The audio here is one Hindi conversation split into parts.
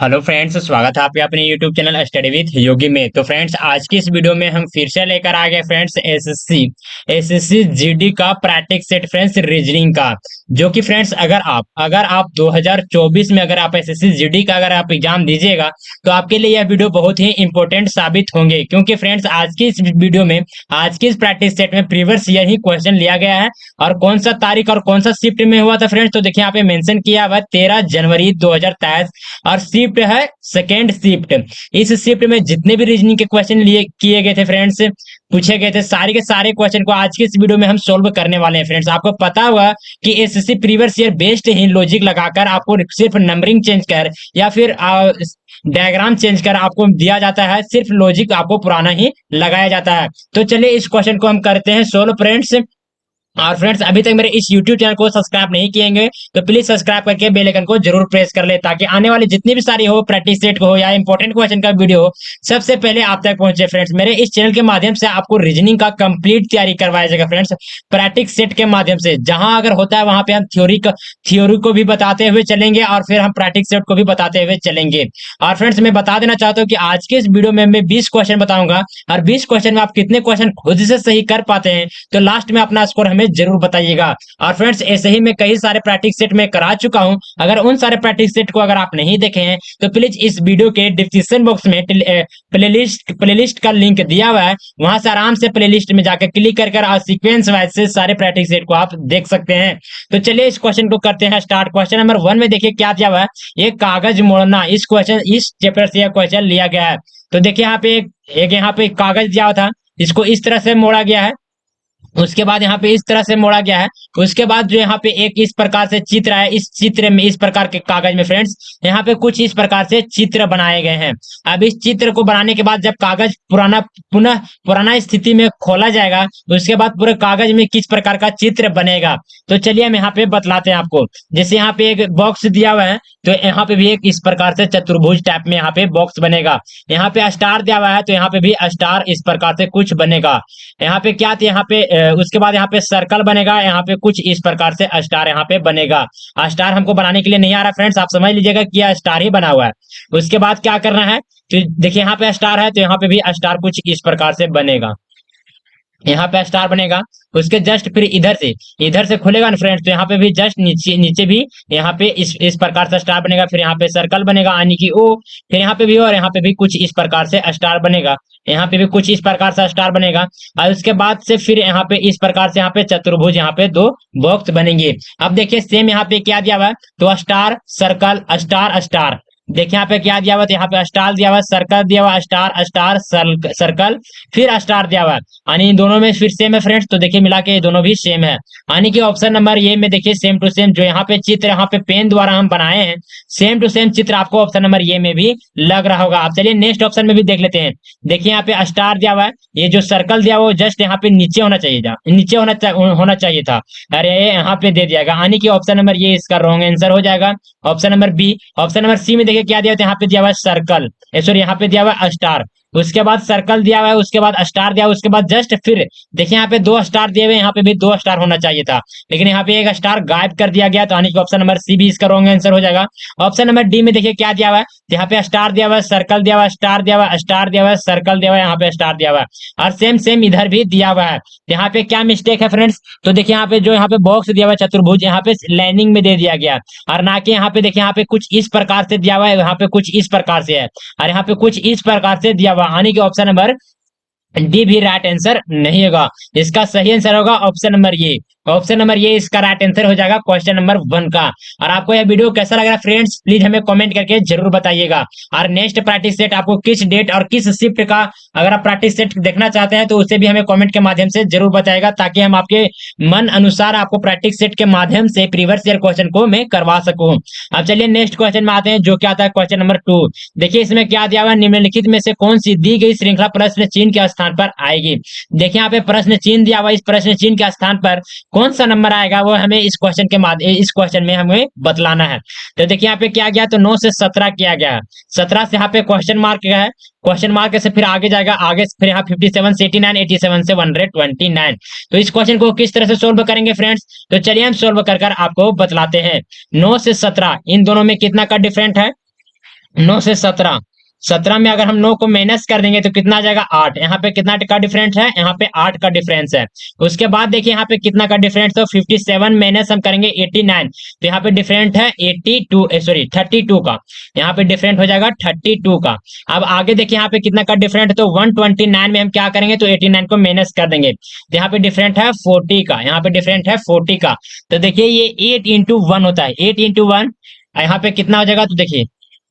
हेलो फ्रेंड्स, स्वागत है आपके अपने यूट्यूब चैनल स्टडी विथ योगी में। तो फ्रेंड्स, आज की इस वीडियो में हम फिर से लेकर आ गए फ्रेंड्स एसएससी जीडी का प्रैक्टिस सेट फ्रेंड्स रीजनिंग का। जो कि फ्रेंड्स अगर आप 2024 में अगर आप एसएससी जीडी का अगर आप एग्जाम दीजिएगा तो आपके लिए यह वीडियो बहुत ही इंपॉर्टेंट साबित होंगे। क्योंकि फ्रेंड्स, आज की इस वीडियो में आज की इस प्रैक्टिस सेट में प्रीवियस ईयर ही क्वेश्चन लिया गया है। और कौन सा तारीख और कौन सा शिफ्ट में हुआ था फ्रेंड्स, तो देखिए यहाँ पे मेंशन किया हुआ 13 जनवरी 2023 और शिफ्ट है सेकेंड शिफ्ट। इस शिफ्ट में जितने भी रीजनिंग के क्वेश्चन लिए किए गए थे फ्रेंड्स, पूछे गए थे, सारे के सारे क्वेश्चन को आज की इस वीडियो में हम सोल्व करने वाले हैं फ्रेंड्स। आपको पता होगा कि एसएससी प्रीवियस ईयर बेस्ड ही लॉजिक लगाकर आपको सिर्फ नंबरिंग चेंज कर या फिर डायग्राम चेंज कर आपको दिया जाता है, सिर्फ लॉजिक आपको पुराना ही लगाया जाता है। तो चलिए इस क्वेश्चन को हम करते हैं सोल्व फ्रेंड्स। और फ्रेंड्स, अभी तक मेरे इस YouTube चैनल को सब्सक्राइब नहीं किएंगे तो प्लीज सब्सक्राइब करके बेल आइकन को जरूर प्रेस कर ले, ताकि आने वाली जितनी भी सारी हो प्रैक्टिस सेट को हो या इंपॉर्टेंट क्वेश्चन का वीडियो हो, सबसे पहले आप तक पहुंचे फ्रेंड्स। मेरे इस चैनल के माध्यम से आपको रीजनिंग का कंप्लीट तैयारी करवाया जाएगा फ्रेंड्स, प्रैक्टिस सेट के माध्यम से। जहां अगर होता है वहां पे हम थ्योरी को भी बताते हुए चलेंगे और फिर हम प्रैक्टिस सेट को भी बताते हुए चलेंगे। और फ्रेंड्स, मैं बता देना चाहता हूँ कि आज के इस वीडियो में मैं 20 क्वेश्चन बताऊंगा और 20 क्वेश्चन में आप कितने क्वेश्चन खुद से सही कर पाते हैं तो लास्ट में अपना स्कोर हमें जरूर बताइएगा। और फ्रेंड्स, ऐसे ही मैं कई सारे प्रैक्टिस सेट में करा चुका हूं। अगर उन सारे प्रैक्टिस सेट को अगर आप नहीं देखे हैं तो प्लीज इस वीडियो के डिस्क्रिप्शन बॉक्स में प्लेलिस्ट का लिंक दिया हुआ है, वहां से आराम से प्लेलिस्ट में जाकर क्लिक कर और सीक्वेंस वाइज से सारे प्रैक्टिस सेट को आप देख सकते हैं। तो चलिए इस क्वेश्चन को करते हैं स्टार्ट। क्वेश्चन नंबर 1 में देखिए क्या दिया हुआ है, ये कागज मोड़ना। इस चैप्टर से यह क्वेश्चन लिया गया है। तो देखिए यहाँ पे एक यहाँ पे कागज दिया हुआ था, इसको इस तरह से मोड़ा गया है, उसके बाद यहाँ पे इस तरह से मोड़ा गया है। उसके बाद जो यहाँ पे एक इस प्रकार से चित्र है, इस चित्र में इस प्रकार के कागज में फ्रेंड्स यहाँ पे कुछ इस प्रकार से चित्र बनाए गए हैं। अब इस चित्र को बनाने के बाद जब कागज पुराना स्थिति में खोला जाएगा तो उसके बाद पूरे कागज में किस प्रकार का चित्र बनेगा, तो चलिए हम यहाँ पे बतलाते हैं आपको। जैसे यहाँ पे एक बॉक्स दिया हुआ है तो यहाँ पे भी एक इस प्रकार से चतुर्भुज टाइप में यहाँ पे बॉक्स बनेगा। यहाँ पे स्टार दिया हुआ है तो यहाँ पे भी स्टार इस प्रकार से कुछ बनेगा। यहाँ पे क्या था, यहाँ पे उसके बाद यहाँ पे सर्कल बनेगा, यहाँ पे कुछ इस प्रकार से स्टार यहाँ पे बनेगा। स्टार हमको बनाने के लिए नहीं आ रहा फ्रेंड्स, आप समझ लीजिएगा कि यह स्टार ही बना हुआ है। उसके बाद क्या करना है, तो देखिए यहाँ पे स्टार है तो यहाँ पे भी स्टार कुछ इस प्रकार से बनेगा, यहाँ पे स्टार बनेगा। उसके जस्ट फिर इधर से खुलेगा ना फ्रेंड्स, तो यहाँ पे भी जस्ट नीचे नीचे भी यहाँ पे इस प्रकार से स्टार बनेगा। फिर यहाँ पे सर्कल बनेगा यानी कि ओ, फिर यहाँ पे भी और यहाँ पे भी कुछ इस प्रकार से स्टार बनेगा, यहाँ पे भी कुछ इस प्रकार से स्टार बनेगा। और उसके बाद से फिर यहाँ पे इस प्रकार से यहाँ पे चतुर्भुज यहाँ पे दो बॉक्स बनेंगे। अब देखिए सेम यहाँ पे क्या दिया हुआ है, तो स्टार सर्कल स्टार स्टार। देखिए यहाँ पे क्या दिया हुआ, तो यहाँ पे स्टार दिया हुआ, सर्कल दिया हुआ, स्टार स्टार सर्कल, फिर स्टार दिया हुआ, यानी इन दोनों में फिर सेम है फ्रेंड्स। तो देखिए मिला के ये दोनों भी सेम है, यानी कि ऑप्शन नंबर ये में देखिए सेम टू सेम जो यहाँ पे चित्र यहाँ पे पेन द्वारा हम बनाए हैं, सेम टू सेम चित्र आपको ऑप्शन नंबर ये में भी लग रहा होगा। आप चलिए नेक्स्ट ऑप्शन में भी देख लेते हैं। देखिए यहाँ पे स्टार दिया हुआ है, ये जो सर्कल दिया हुआ जस्ट यहाँ पे नीचे होना चाहिए था, होना चाहिए था, अरे यहाँ पे दे दिया गया, यानी कि ऑप्शन नंबर ये इसका रॉन्ग आंसर हो जाएगा। Option number B. Option number C में देखिए क्या दिया हुआ है, यहाँ पे दिया हुआ है सर्कल, सॉरी यहाँ पे दिया हुआ है स्टार, उसके बाद सर्कल दिया हुआ है, उसके बाद स्टार दिया हुआ, उसके बाद जस्ट फिर देखिए यहाँ पे 2 स्टार दिए हुए, यहाँ पे भी 2 स्टार होना चाहिए था, लेकिन यहाँ पे एक स्टार गायब कर दिया गया, तो यानी कि ऑप्शन नंबर सी भी इसका रॉन्ग आंसर हो जाएगा। ऑप्शन नंबर डी में देखिए क्या दिया हुआ है, यहाँ पे स्टार दिया हुआ है, सर्कल दिया हुआ है, स्टार दिया हुआ है, स्टार दिया हुआ है, सर्कल दिया हुआ है, यहाँ पे स्टार दिया हुआ है, और सेम सेम इधर भी दिया हुआ है। यहाँ पे क्या मिस्टेक है फ्रेंड्स, तो देखिए यहाँ पे जो यहाँ पे बॉक्स दिया हुआ है चतुर्भुज, यहाँ पे लाइनिंग में दे दिया गया, और ना कि यहाँ पे देखिए यहाँ पे कुछ इस प्रकार से दिया हुआ है, यहाँ पे कुछ इस प्रकार से है, और यहाँ पे कुछ इस प्रकार से दिया हुआ, यानी कि ऑप्शन नंबर डी भी राइट आंसर नहीं होगा। इसका सही आंसर होगा ऑप्शन नंबर ये। ऑप्शन नंबर ये इसका राइट आंसर हो जाएगा क्वेश्चन नंबर 1 का। और आपको यह वीडियो कैसा लग रहा है फ्रेंड्स, प्लीज हमें कमेंट करके जरूर बताइएगा। और नेक्स्ट प्रैक्टिस सेट आपको किस डेट और किस शिफ्ट का अगर आप प्रैक्टिस सेट देखना चाहते हैं तो उसे भी हमें कमेंट के माध्यम से जरूर बताएगा, ताकि हम आपके मन अनुसार आपको प्रैक्टिस सेट के माध्यम से प्रीवियस ईयर क्वेश्चन को मैं करवा सकूं। अब चलिए नेक्स्ट क्वेश्चन में आते हैं, जो क्या आता है क्वेश्चन नंबर 2। देखिए इसमें क्या दिया हुआ है, निम्नलिखित में से कौन सी दी गई श्रृंखला प्रश्न चिन्ह के स्थान पर आएगी। देखिए यहाँ पे प्रश्न चिन्ह दिया हुआ, इस प्रश्न चिन्ह के स्थान पर कौन सा नंबर आएगा वो हमें इस क्वेश्चन में हमें बतलाना है। तो देखिए यहाँ पे क्या गया, तो 9 से 17 किया गया है, 17 से यहाँ पे क्वेश्चन मार्क गया है, क्वेश्चन मार्क से फिर आगे जाएगा, आगे फिर यहाँ 57 से 89, 87 से 129। तो इस क्वेश्चन को किस तरह से सोल्व करेंगे फ्रेंड्स, तो चलिए हम सोल्व कर आपको बतलाते हैं। 9 से 17 इन दोनों में कितना का डिफरेंट है, 9 से 17, 17 में अगर हम 9 को माइनस कर देंगे तो कितना आ जाएगा 8। यहाँ पे कितना का डिफरेंस है, यहाँ पे 8 का डिफरेंस है। उसके बाद देखिए यहाँ पे कितना का डिफरेंस, तो 57 माइनस हम करेंगे 89, तो यहाँ पे डिफरेंट है 82, सॉरी 32 का। यहाँ पे डिफरेंट हो जाएगा 32 का। अब आगे देखिए यहाँ पे कितना का डिफरेंट है, तो 129 में हम क्या करेंगे, तो 89 को माइनस कर देंगे, तो यहाँ पे डिफरेंट है 40 का। यहाँ पे डिफरेंट है 40 का। तो देखिए ये 8 into 1 होता है, 8 into 1। यहाँ पे कितना हो जाएगा, तो देखिए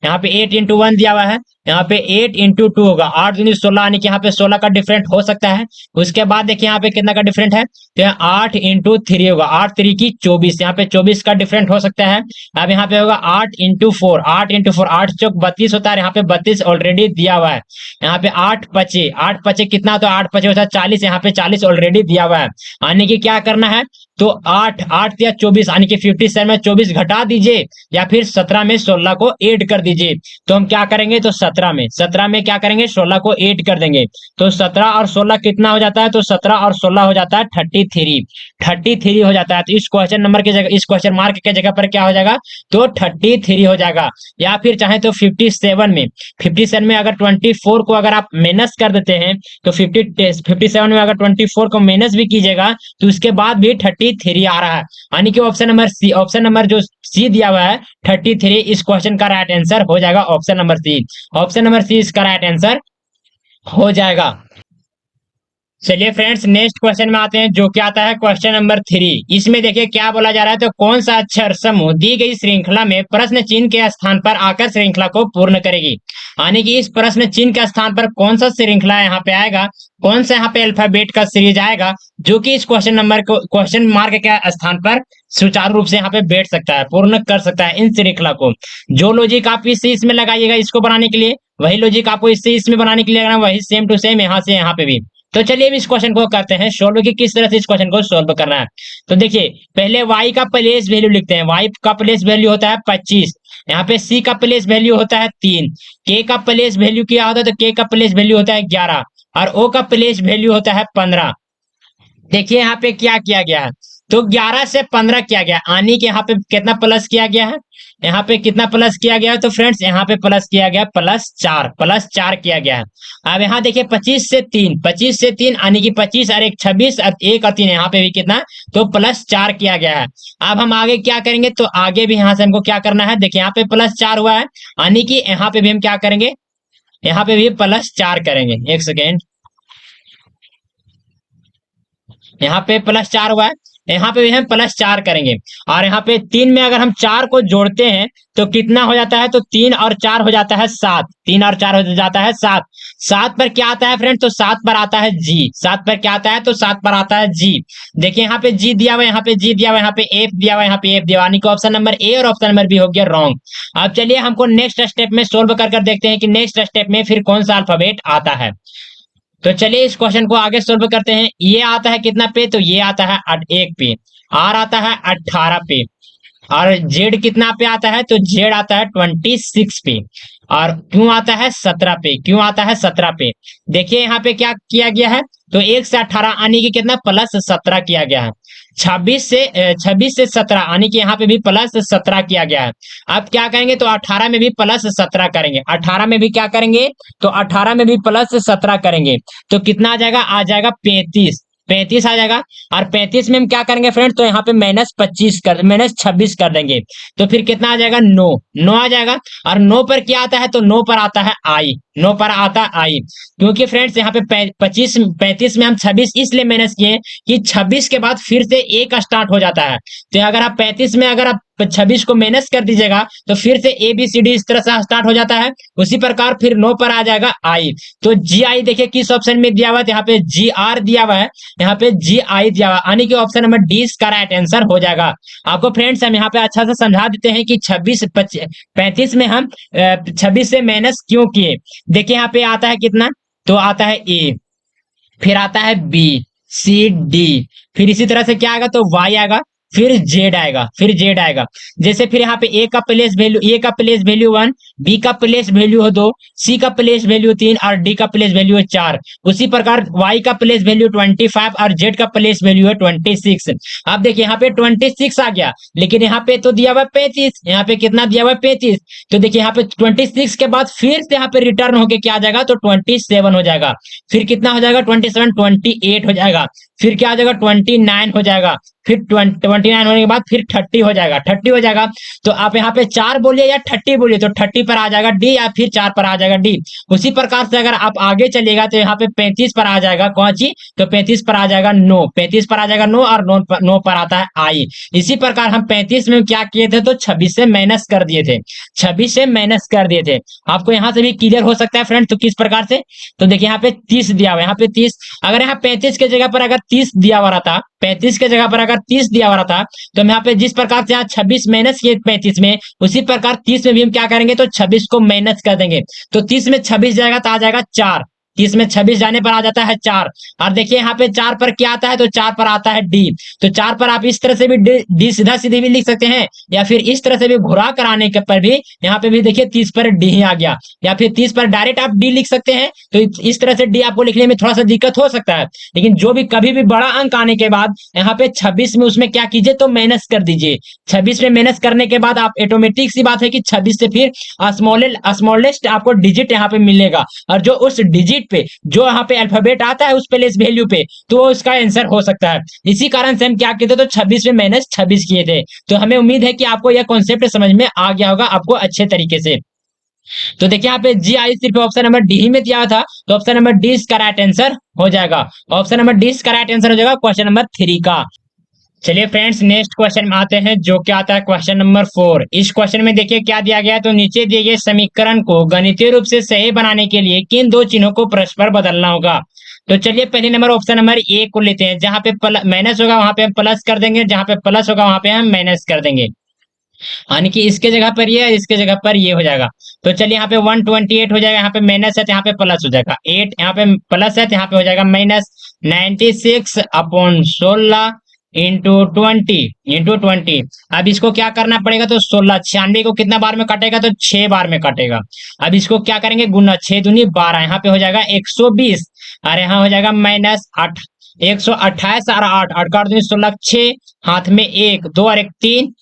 यहाँ पे 8 into 1 दिया हुआ है, यहाँ पे 8 into 2 होगा, 8 दूनी 16, यानी कि यहाँ पे 16 का डिफरेंट हो सकता है। उसके बाद देखिए यहाँ पे कितना का डिफरेंट है, तो यहाँ 8 into 3 होगा, 8 3 की 24, यहाँ पे 24 का डिफरेंट हो सकता है। अब यहाँ पे होगा 8 into 4, 8 into 4, 8 चौक 32 होता है, यहाँ पे 32 ऑलरेडी दिया हुआ है। यहाँ पे 8 पचे, 8 पचे कितना, तो 8 पचे होता है 40, यहाँ पे 40 ऑलरेडी दिया हुआ है। यानी कि क्या करना है, तो 8 8 या 24, यानी कि 57 में 24 घटा दीजिए, या फिर 17 में 16 को ऐड कर दीजिए। तो हम क्या करेंगे, तो 17 में क्या करेंगे, 16 को ऐड कर देंगे। तो 17 और 16 कितना हो जाता है, तो 17 और 16 हो जाता है 33, 33 हो जाता है। तो इस क्वेश्चन नंबर की जगह, इस क्वेश्चन मार्क के जगह पर क्या हो जाएगा, तो 33 हो जाएगा। या फिर चाहे तो 57 में अगर 24 को अगर आप माइनस कर देते हैं, तो 57 में अगर 24 को माइनस भी कीजिएगा, तो उसके बाद भी 33 आ रहा है। यानी कि option number C, option number जो सी दिया हुआ है 33, इस क्वेश्चन का राइट आंसर हो जाएगा option number C. Option number C इसका राइट आंसर हो जाएगा। चलिए फ्रेंड्स, नेक्स्ट क्वेश्चन में आते हैं, जो कि आता है क्वेश्चन नंबर 3। इसमें देखिए क्या बोला जा रहा है, तो कौन सा अक्षर समूह दी गई श्रृंखला में प्रश्न चिन्ह के स्थान पर आकर श्रृंखला को पूर्ण करेगी। यानी कि इस प्रश्न चिन्ह के स्थान पर कौन सा श्रृंखला यहाँ पे आएगा, कौन सा यहाँ पे अल्फाबेट का सीरीज आएगा, जो कि इस क्वेश्चन नंबर को, क्वेश्चन मार्क के स्थान पर सुचारू रूप से यहाँ पे बैठ सकता है, पूर्ण कर सकता है इन श्रृंखला को। जो लॉजिक आप इससे इसमें लगाइएगा इसको बनाने के लिए, वही लॉजिक आपको इससे इसमें बनाने के लिए लगाना, वही सेम टू सेम यहाँ से यहाँ पे भी। तो चलिए अब इस क्वेश्चन को करते हैं सोल्व, कि किस तरह से इस क्वेश्चन को सोल्व करना है। तो देखिए पहले y का प्लेस वैल्यू लिखते हैं। y का प्लेस वैल्यू होता है 25, यहाँ पे c का प्लेस वैल्यू होता है 3, k का प्लेस वैल्यू क्या होता है, तो k का प्लेस वैल्यू होता है 11, और o का प्लेस वैल्यू होता है 15। देखिए यहाँ पे क्या किया गया है, तो 11 से 15 किया गया, यानी कि यहाँ पे कितना प्लस किया गया है, यहाँ पे कितना प्लस किया गया है, तो फ्रेंड्स यहाँ पे प्लस किया गया +4, +4 किया गया है। अब यहाँ देखिए 25 से 3, 25 से 3, यानी कि 25 और 1 26, और 1 और 3 यहाँ पे भी कितना, तो +4 किया गया है। अब हम आगे क्या करेंगे, तो आगे भी यहाँ से हमको क्या करना है, देखिए यहाँ पे +4 हुआ है, यानी कि यहाँ पे भी हम क्या करेंगे, यहाँ पे भी +4 करेंगे। एक सेकेंड, यहाँ पे +4 हुआ है, यहाँ पे भी हम +4 करेंगे। और यहाँ पे 3 में अगर हम 4 को जोड़ते हैं तो कितना हो जाता है, तो 3 और 4 हो जाता है 7, 3 और 4 हो जाता है 7। 7 पर क्या आता है फ्रेंड, तो 7 पर आता है जी। 7 पर क्या आता है, तो 7 पर आता है जी। देखिए यहाँ पे जी दिया हुआ है, यहाँ पे जी दिया हुआ है, यहाँ पे एफ दिया हुआ है, यहाँ पे एफ दिया हुआ है, यानी कि ऑप्शन नंबर ए और ऑप्शन नंबर बी हो गया रॉन्ग। अब चलिए हमको नेक्स्ट स्टेप में सोल्व कर कर देखते हैं कि नेक्स्ट स्टेप में फिर कौन सा अल्फाबेट आता है। तो चलिए इस क्वेश्चन को आगे सोल्व करते हैं। ये आता है कितना पे, तो ये आता है 1 पे, आर आता है 18 पे, और जेड कितना पे आता है, तो जेड आता है 26 पे, और क्यों आता है 17 पे, क्यों आता है 17 पे। देखिए यहाँ पे क्या किया गया है, तो 1 से 18 यानी कि कितना +17 किया गया है। 26 से 17 यानी कि यहाँ पे भी +17 किया गया है। अब क्या करेंगे, तो 18 में भी +17 करेंगे, 18 में भी क्या करेंगे, तो 18 में भी +17 करेंगे, तो कितना आ जाएगा, आ जाएगा 35, 35 आ जाएगा। और 35 में हम क्या करेंगे फ्रेंड, तो यहाँ पे -26 कर देंगे, तो फिर कितना आ जाएगा, 9, 9 आ जाएगा। और 9 पर क्या आता है, तो 9 पर आता है आई, 9 पर आता है आई। क्योंकि फ्रेंड्स यहाँ पे 35 में हम 26 इसलिए माइनस किए कि 26 के बाद फिर से एक स्टार्ट हो जाता है। तो अगर आप 35 में अगर आप 26 को माइनस कर दीजिएगा, तो फिर से ABCD इस तरह से स्टार्ट हो जाता है। उसी प्रकार फिर 9 पर आ जाएगा आई। तो GI देखिए किस ऑप्शन में दिया हुआ है, यहाँ पे GR दिया हुआ है, यहाँ पे GI दिया हुआ है, यानी कि ऑप्शन नंबर डी इसका राइट आंसर हो जाएगा। आपको फ्रेंड्स हम यहाँ पे अच्छा से समझा देते हैं कि 35 में हम 26 से माइनस क्यों किए। देखिए यहाँ पे आता है कितना, तो आता है ए, फिर आता है बी, सी, डी, फिर इसी तरह से क्या आएगा, तो वाई आएगा, फिर जेड आएगा, जैसे फिर यहाँ पे ए का प्लेस वैल्यू 1, बी का प्लेस वैल्यू है 2, सी का प्लेस वैल्यू 3 और डी का प्लेस वैल्यू है 4। उसी प्रकार वाई का प्लेस वैल्यू 25 और जेड का प्लेस वैल्यू है 26। अब देखिए यहाँ पे 26 आ गया, लेकिन यहाँ पे तो दिया हुआ 35, यहाँ पे कितना दिया हुआ है 35। तो देखिए यहाँ पे 26 के बाद फिर से यहाँ पे रिटर्न होके क्या आ जाएगा, तो 27 हो जाएगा। फिर कितना हो जाएगा, 27, 28 हो जाएगा। फिर क्या हो जाएगा, 29 हो जाएगा। फिर 29 होने के बाद फिर 30 हो जाएगा, 30 हो जाएगा। तो आप यहाँ पे 4 बोलिए या 30 बोलिए, तो 30 पर आ जाएगा डी, या फिर 4 पर आ जाएगा डी। उसी प्रकार से अगर आप आगे चलिएगा तो यहाँ पे 35 पर आ जाएगा कौन सी, तो 35 पर आ जाएगा नो, 35 पर आ जाएगा नो, और नो पर आता है आई। इसी प्रकार हम 35 में क्या किए थे, तो 26 से माइनस कर दिए थे, 26 से माइनस कर दिए थे। आपको यहाँ से भी क्लियर हो सकता है फ्रेंड, तो किस प्रकार से, तो देखिए यहाँ पे 30 दिया हुआ है, यहाँ पे 30, अगर यहाँ 35 के जगह पर अगर 30 दिया हुआ रहता, 35 के जगह पर अगर 30 दिया हुआ रहता, तो हम यहाँ पे जिस प्रकार से यहाँ 26 माइनस किए 35 में, उसी प्रकार 30 में भी हम क्या करेंगे, तो 26 को माइनस कर देंगे। तो 30 में 26 जाएगा तो आ जाएगा 4, 30 में 26 जाने पर आ जाता है 4। और देखिए यहाँ पे 4 पर क्या आता है, तो 4 पर आता है डी। तो 4 पर आप इस तरह से भी डी सीधा सीधे भी लिख सकते हैं, या फिर इस तरह से भी घुरा कराने के पर भी यहाँ पे भी देखिए 30 पर डी ही आ गया, या फिर 30 पर डायरेक्ट आप डी लिख सकते हैं। तो इस तरह से डी आपको लिखने में थोड़ा सा दिक्कत हो सकता है, लेकिन जो भी कभी भी बड़ा अंक आने के बाद यहाँ पे 26 में उसमें क्या कीजिए, तो माइनस कर दीजिए। 26 में माइनस करने के बाद आप ऑटोमेटिक सी बात है कि 26 से फिर स्मॉलेस्ट आपको डिजिट यहाँ पे मिलेगा, और जो उस डिजिट पे जो यहाँ पे अल्फाबेट आता है उस प्लेस वैल्यू पे, तो वो उसका आंसर हो सकता है। इसी कारण से हम क्या किए थे, तो 26 में माइनस 26 किए थे। तो हमें उम्मीद है कि आपको यह कॉन्सेप्ट समझ में आ गया होगा आपको अच्छे तरीके से। तो देखिए यहाँ पे जी आई सिर्फ ऑप्शन नंबर डी ही में दिया था, तो ऑप्शन नंबर डी इसका राइट आंसर हो जाएगा। ऑप्शन नंबर डी इसका राइट आंसर हो जाएगा क्वेश्चन नंबर 3 का। चलिए फ्रेंड्स नेक्स्ट क्वेश्चन में आते हैं, जो क्या आता है क्वेश्चन नंबर 4। इस क्वेश्चन में देखिए क्या दिया गया है, तो नीचे दिए गए समीकरण को गणितीय रूप से सही बनाने के लिए किन दो चिन्हों को परस्पर बदलना होगा। तो चलिए पहले नंबर ऑप्शन नंबर ए को लेते हैं, जहां पे माइनस होगा वहां पे हम प्लस कर देंगे, जहां पे प्लस होगा वहां पे हम माइनस कर देंगे, यानी कि इसके जगह पर ये, इसके जगह पर ये हो जाएगा। तो चलिए यहाँ पे 128 हो जाएगा, यहाँ पे माइनस है तो यहाँ पे प्लस हो जाएगा, 8 यहाँ पे प्लस है तो यहाँ पे हो जाएगा माइनस, 96/16 इंटू 20। अब इसको क्या करना पड़ेगा, तो 16, 96 को कितना बार में काटेगा, तो 6 बार में काटेगा। अब इसको क्या करेंगे, गुना, 6 दूनी 12, यहाँ पे हो जाएगा 120, और यहाँ हो जाएगा माइनस 8, 128 और 8, 8 काट दूनी 16, 6 हाथ में 1, 2 और 1 3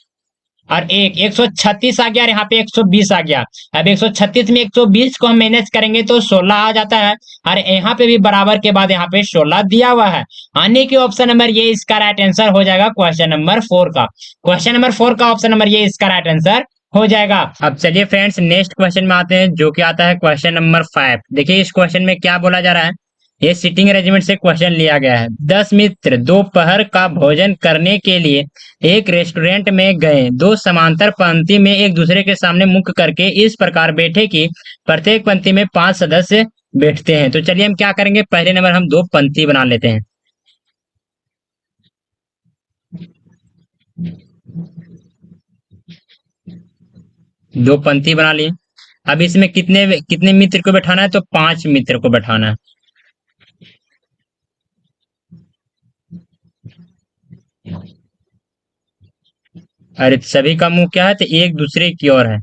और 136 आ गया, और यहाँ पे 120 आ गया। अब 136 में 120 को हम मैनेज करेंगे तो 16 आ जाता है, और यहाँ पे भी बराबर के बाद यहाँ पे 16 दिया हुआ है, यानी कि ऑप्शन नंबर ये इसका राइट आंसर हो जाएगा क्वेश्चन नंबर 4 का। क्वेश्चन नंबर 4 का ऑप्शन नंबर ये इसका राइट आंसर हो जाएगा। अब चलिए फ्रेंड्स नेक्स्ट क्वेश्चन में आते हैं, जो कि आता है क्वेश्चन नंबर 5। देखिए इस क्वेश्चन में क्या बोला जा रहा है, ये सिटिंग अरेंजमेंट से क्वेश्चन लिया गया है। 10 मित्र दोपहर का भोजन करने के लिए एक रेस्टोरेंट में गए, दो समांतर पंक्ति में एक दूसरे के सामने मुख करके इस प्रकार बैठे कि प्रत्येक पंक्ति में 5 सदस्य बैठते हैं। तो चलिए हम क्या करेंगे, पहले नंबर हम 2 पंक्ति बना लेते हैं। दो पंक्ति बना लिए। अब इसमें कितने कितने मित्र को बैठाना है, तो 5 मित्र को बैठाना है। अरे सभी का मुंह क्या है, तो एक दूसरे की ओर है।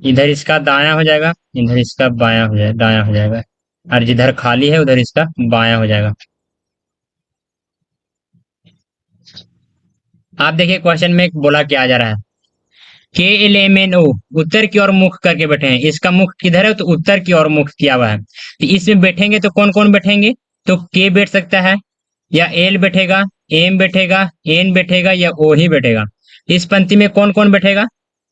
इधर इसका दायां हो जाएगा, इधर इसका बायां हो जाएगा, दायां हो जाएगा, और जिधर खाली है उधर इसका बायां हो जाएगा। आप देखिए क्वेश्चन में बोला क्या जा रहा है, के एल एम एन ओ उत्तर की ओर मुख करके बैठे हैं। इसका मुख किधर है, तो उत्तर की ओर मुख किया हुआ है। तो इसमें बैठेंगे तो कौन कौन बैठेंगे, तो के बैठ सकता है, या एल बैठेगा, एम बैठेगा, एन बैठेगा, या ओ ही बैठेगा। इस पंक्ति में कौन कौन बैठेगा,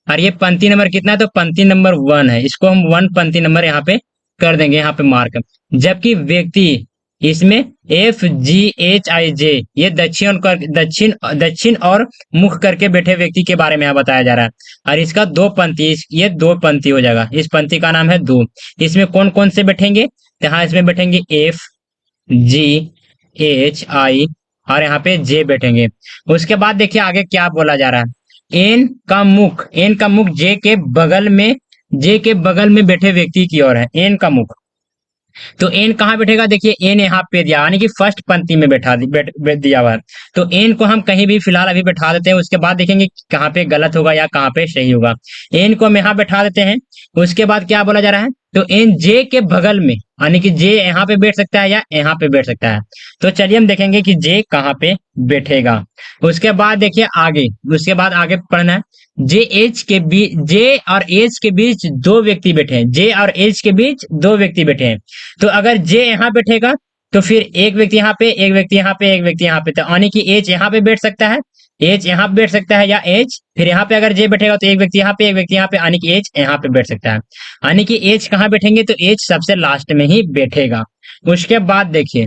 और ये पंक्ति नंबर कितना है, तो पंक्ति नंबर 1 है, इसको हम 1 पंक्ति नंबर यहाँ पे कर देंगे, यहाँ पे मार्क। जबकि व्यक्ति इसमें FGHIJ ये दक्षिण और मुख करके बैठे व्यक्ति के बारे में यहाँ बताया जा रहा है, और इसका 2 पंक्ति, ये 2 पंक्ति हो जाएगा। इस पंक्ति का नाम है 2। इसमें कौन कौन से बैठेंगे, तो यहाँ इसमें बैठेंगे FGHI, और यहाँ पे जे बैठेंगे। उसके बाद देखिए आगे क्या बोला जा रहा है, एन का मुख जे के बगल में जे के बगल में बैठे व्यक्ति की ओर है, एन का मुख। तो एन कहाँ बैठेगा, देखिए एन यहाँ पे दिया, यानी कि फर्स्ट पंक्ति में बैठ दिया हुआ है। तो एन को हम कहीं भी फिलहाल अभी बैठा देते हैं, उसके बाद देखेंगे कहाँ पे गलत होगा या कहाँ पे सही होगा। एन को हम यहाँ बैठा देते हैं। उसके बाद क्या बोला जा रहा है, तो एन जे के बगल में, यानी कि जे यहाँ पे बैठ सकता है या यहाँ पे बैठ सकता है। तो चलिए हम देखेंगे कि जे कहाँ पे बैठेगा। उसके बाद देखिए आगे, उसके बाद आगे पढ़ना है। जे और एच के बीच दो व्यक्ति बैठे हैं, जे और एच के बीच दो व्यक्ति बैठे हैं। तो अगर जे यहाँ बैठेगा तो फिर एक व्यक्ति यहाँ पे, एक व्यक्ति यहाँ पे, एक व्यक्ति यहाँ पे, तो यानी कि एच यहाँ पे बैठ सकता है, एच यहाँ पे बैठ सकता है, या एच फिर यहाँ पे अगर जे बैठेगा तो एक व्यक्ति यहाँ पे, एक व्यक्ति यहाँ पे, यानी कि एच यहाँ पे बैठ सकता है। यानी कि एच कहाँ बैठेंगे, तो एच सबसे लास्ट में ही बैठेगा। उसके बाद देखिए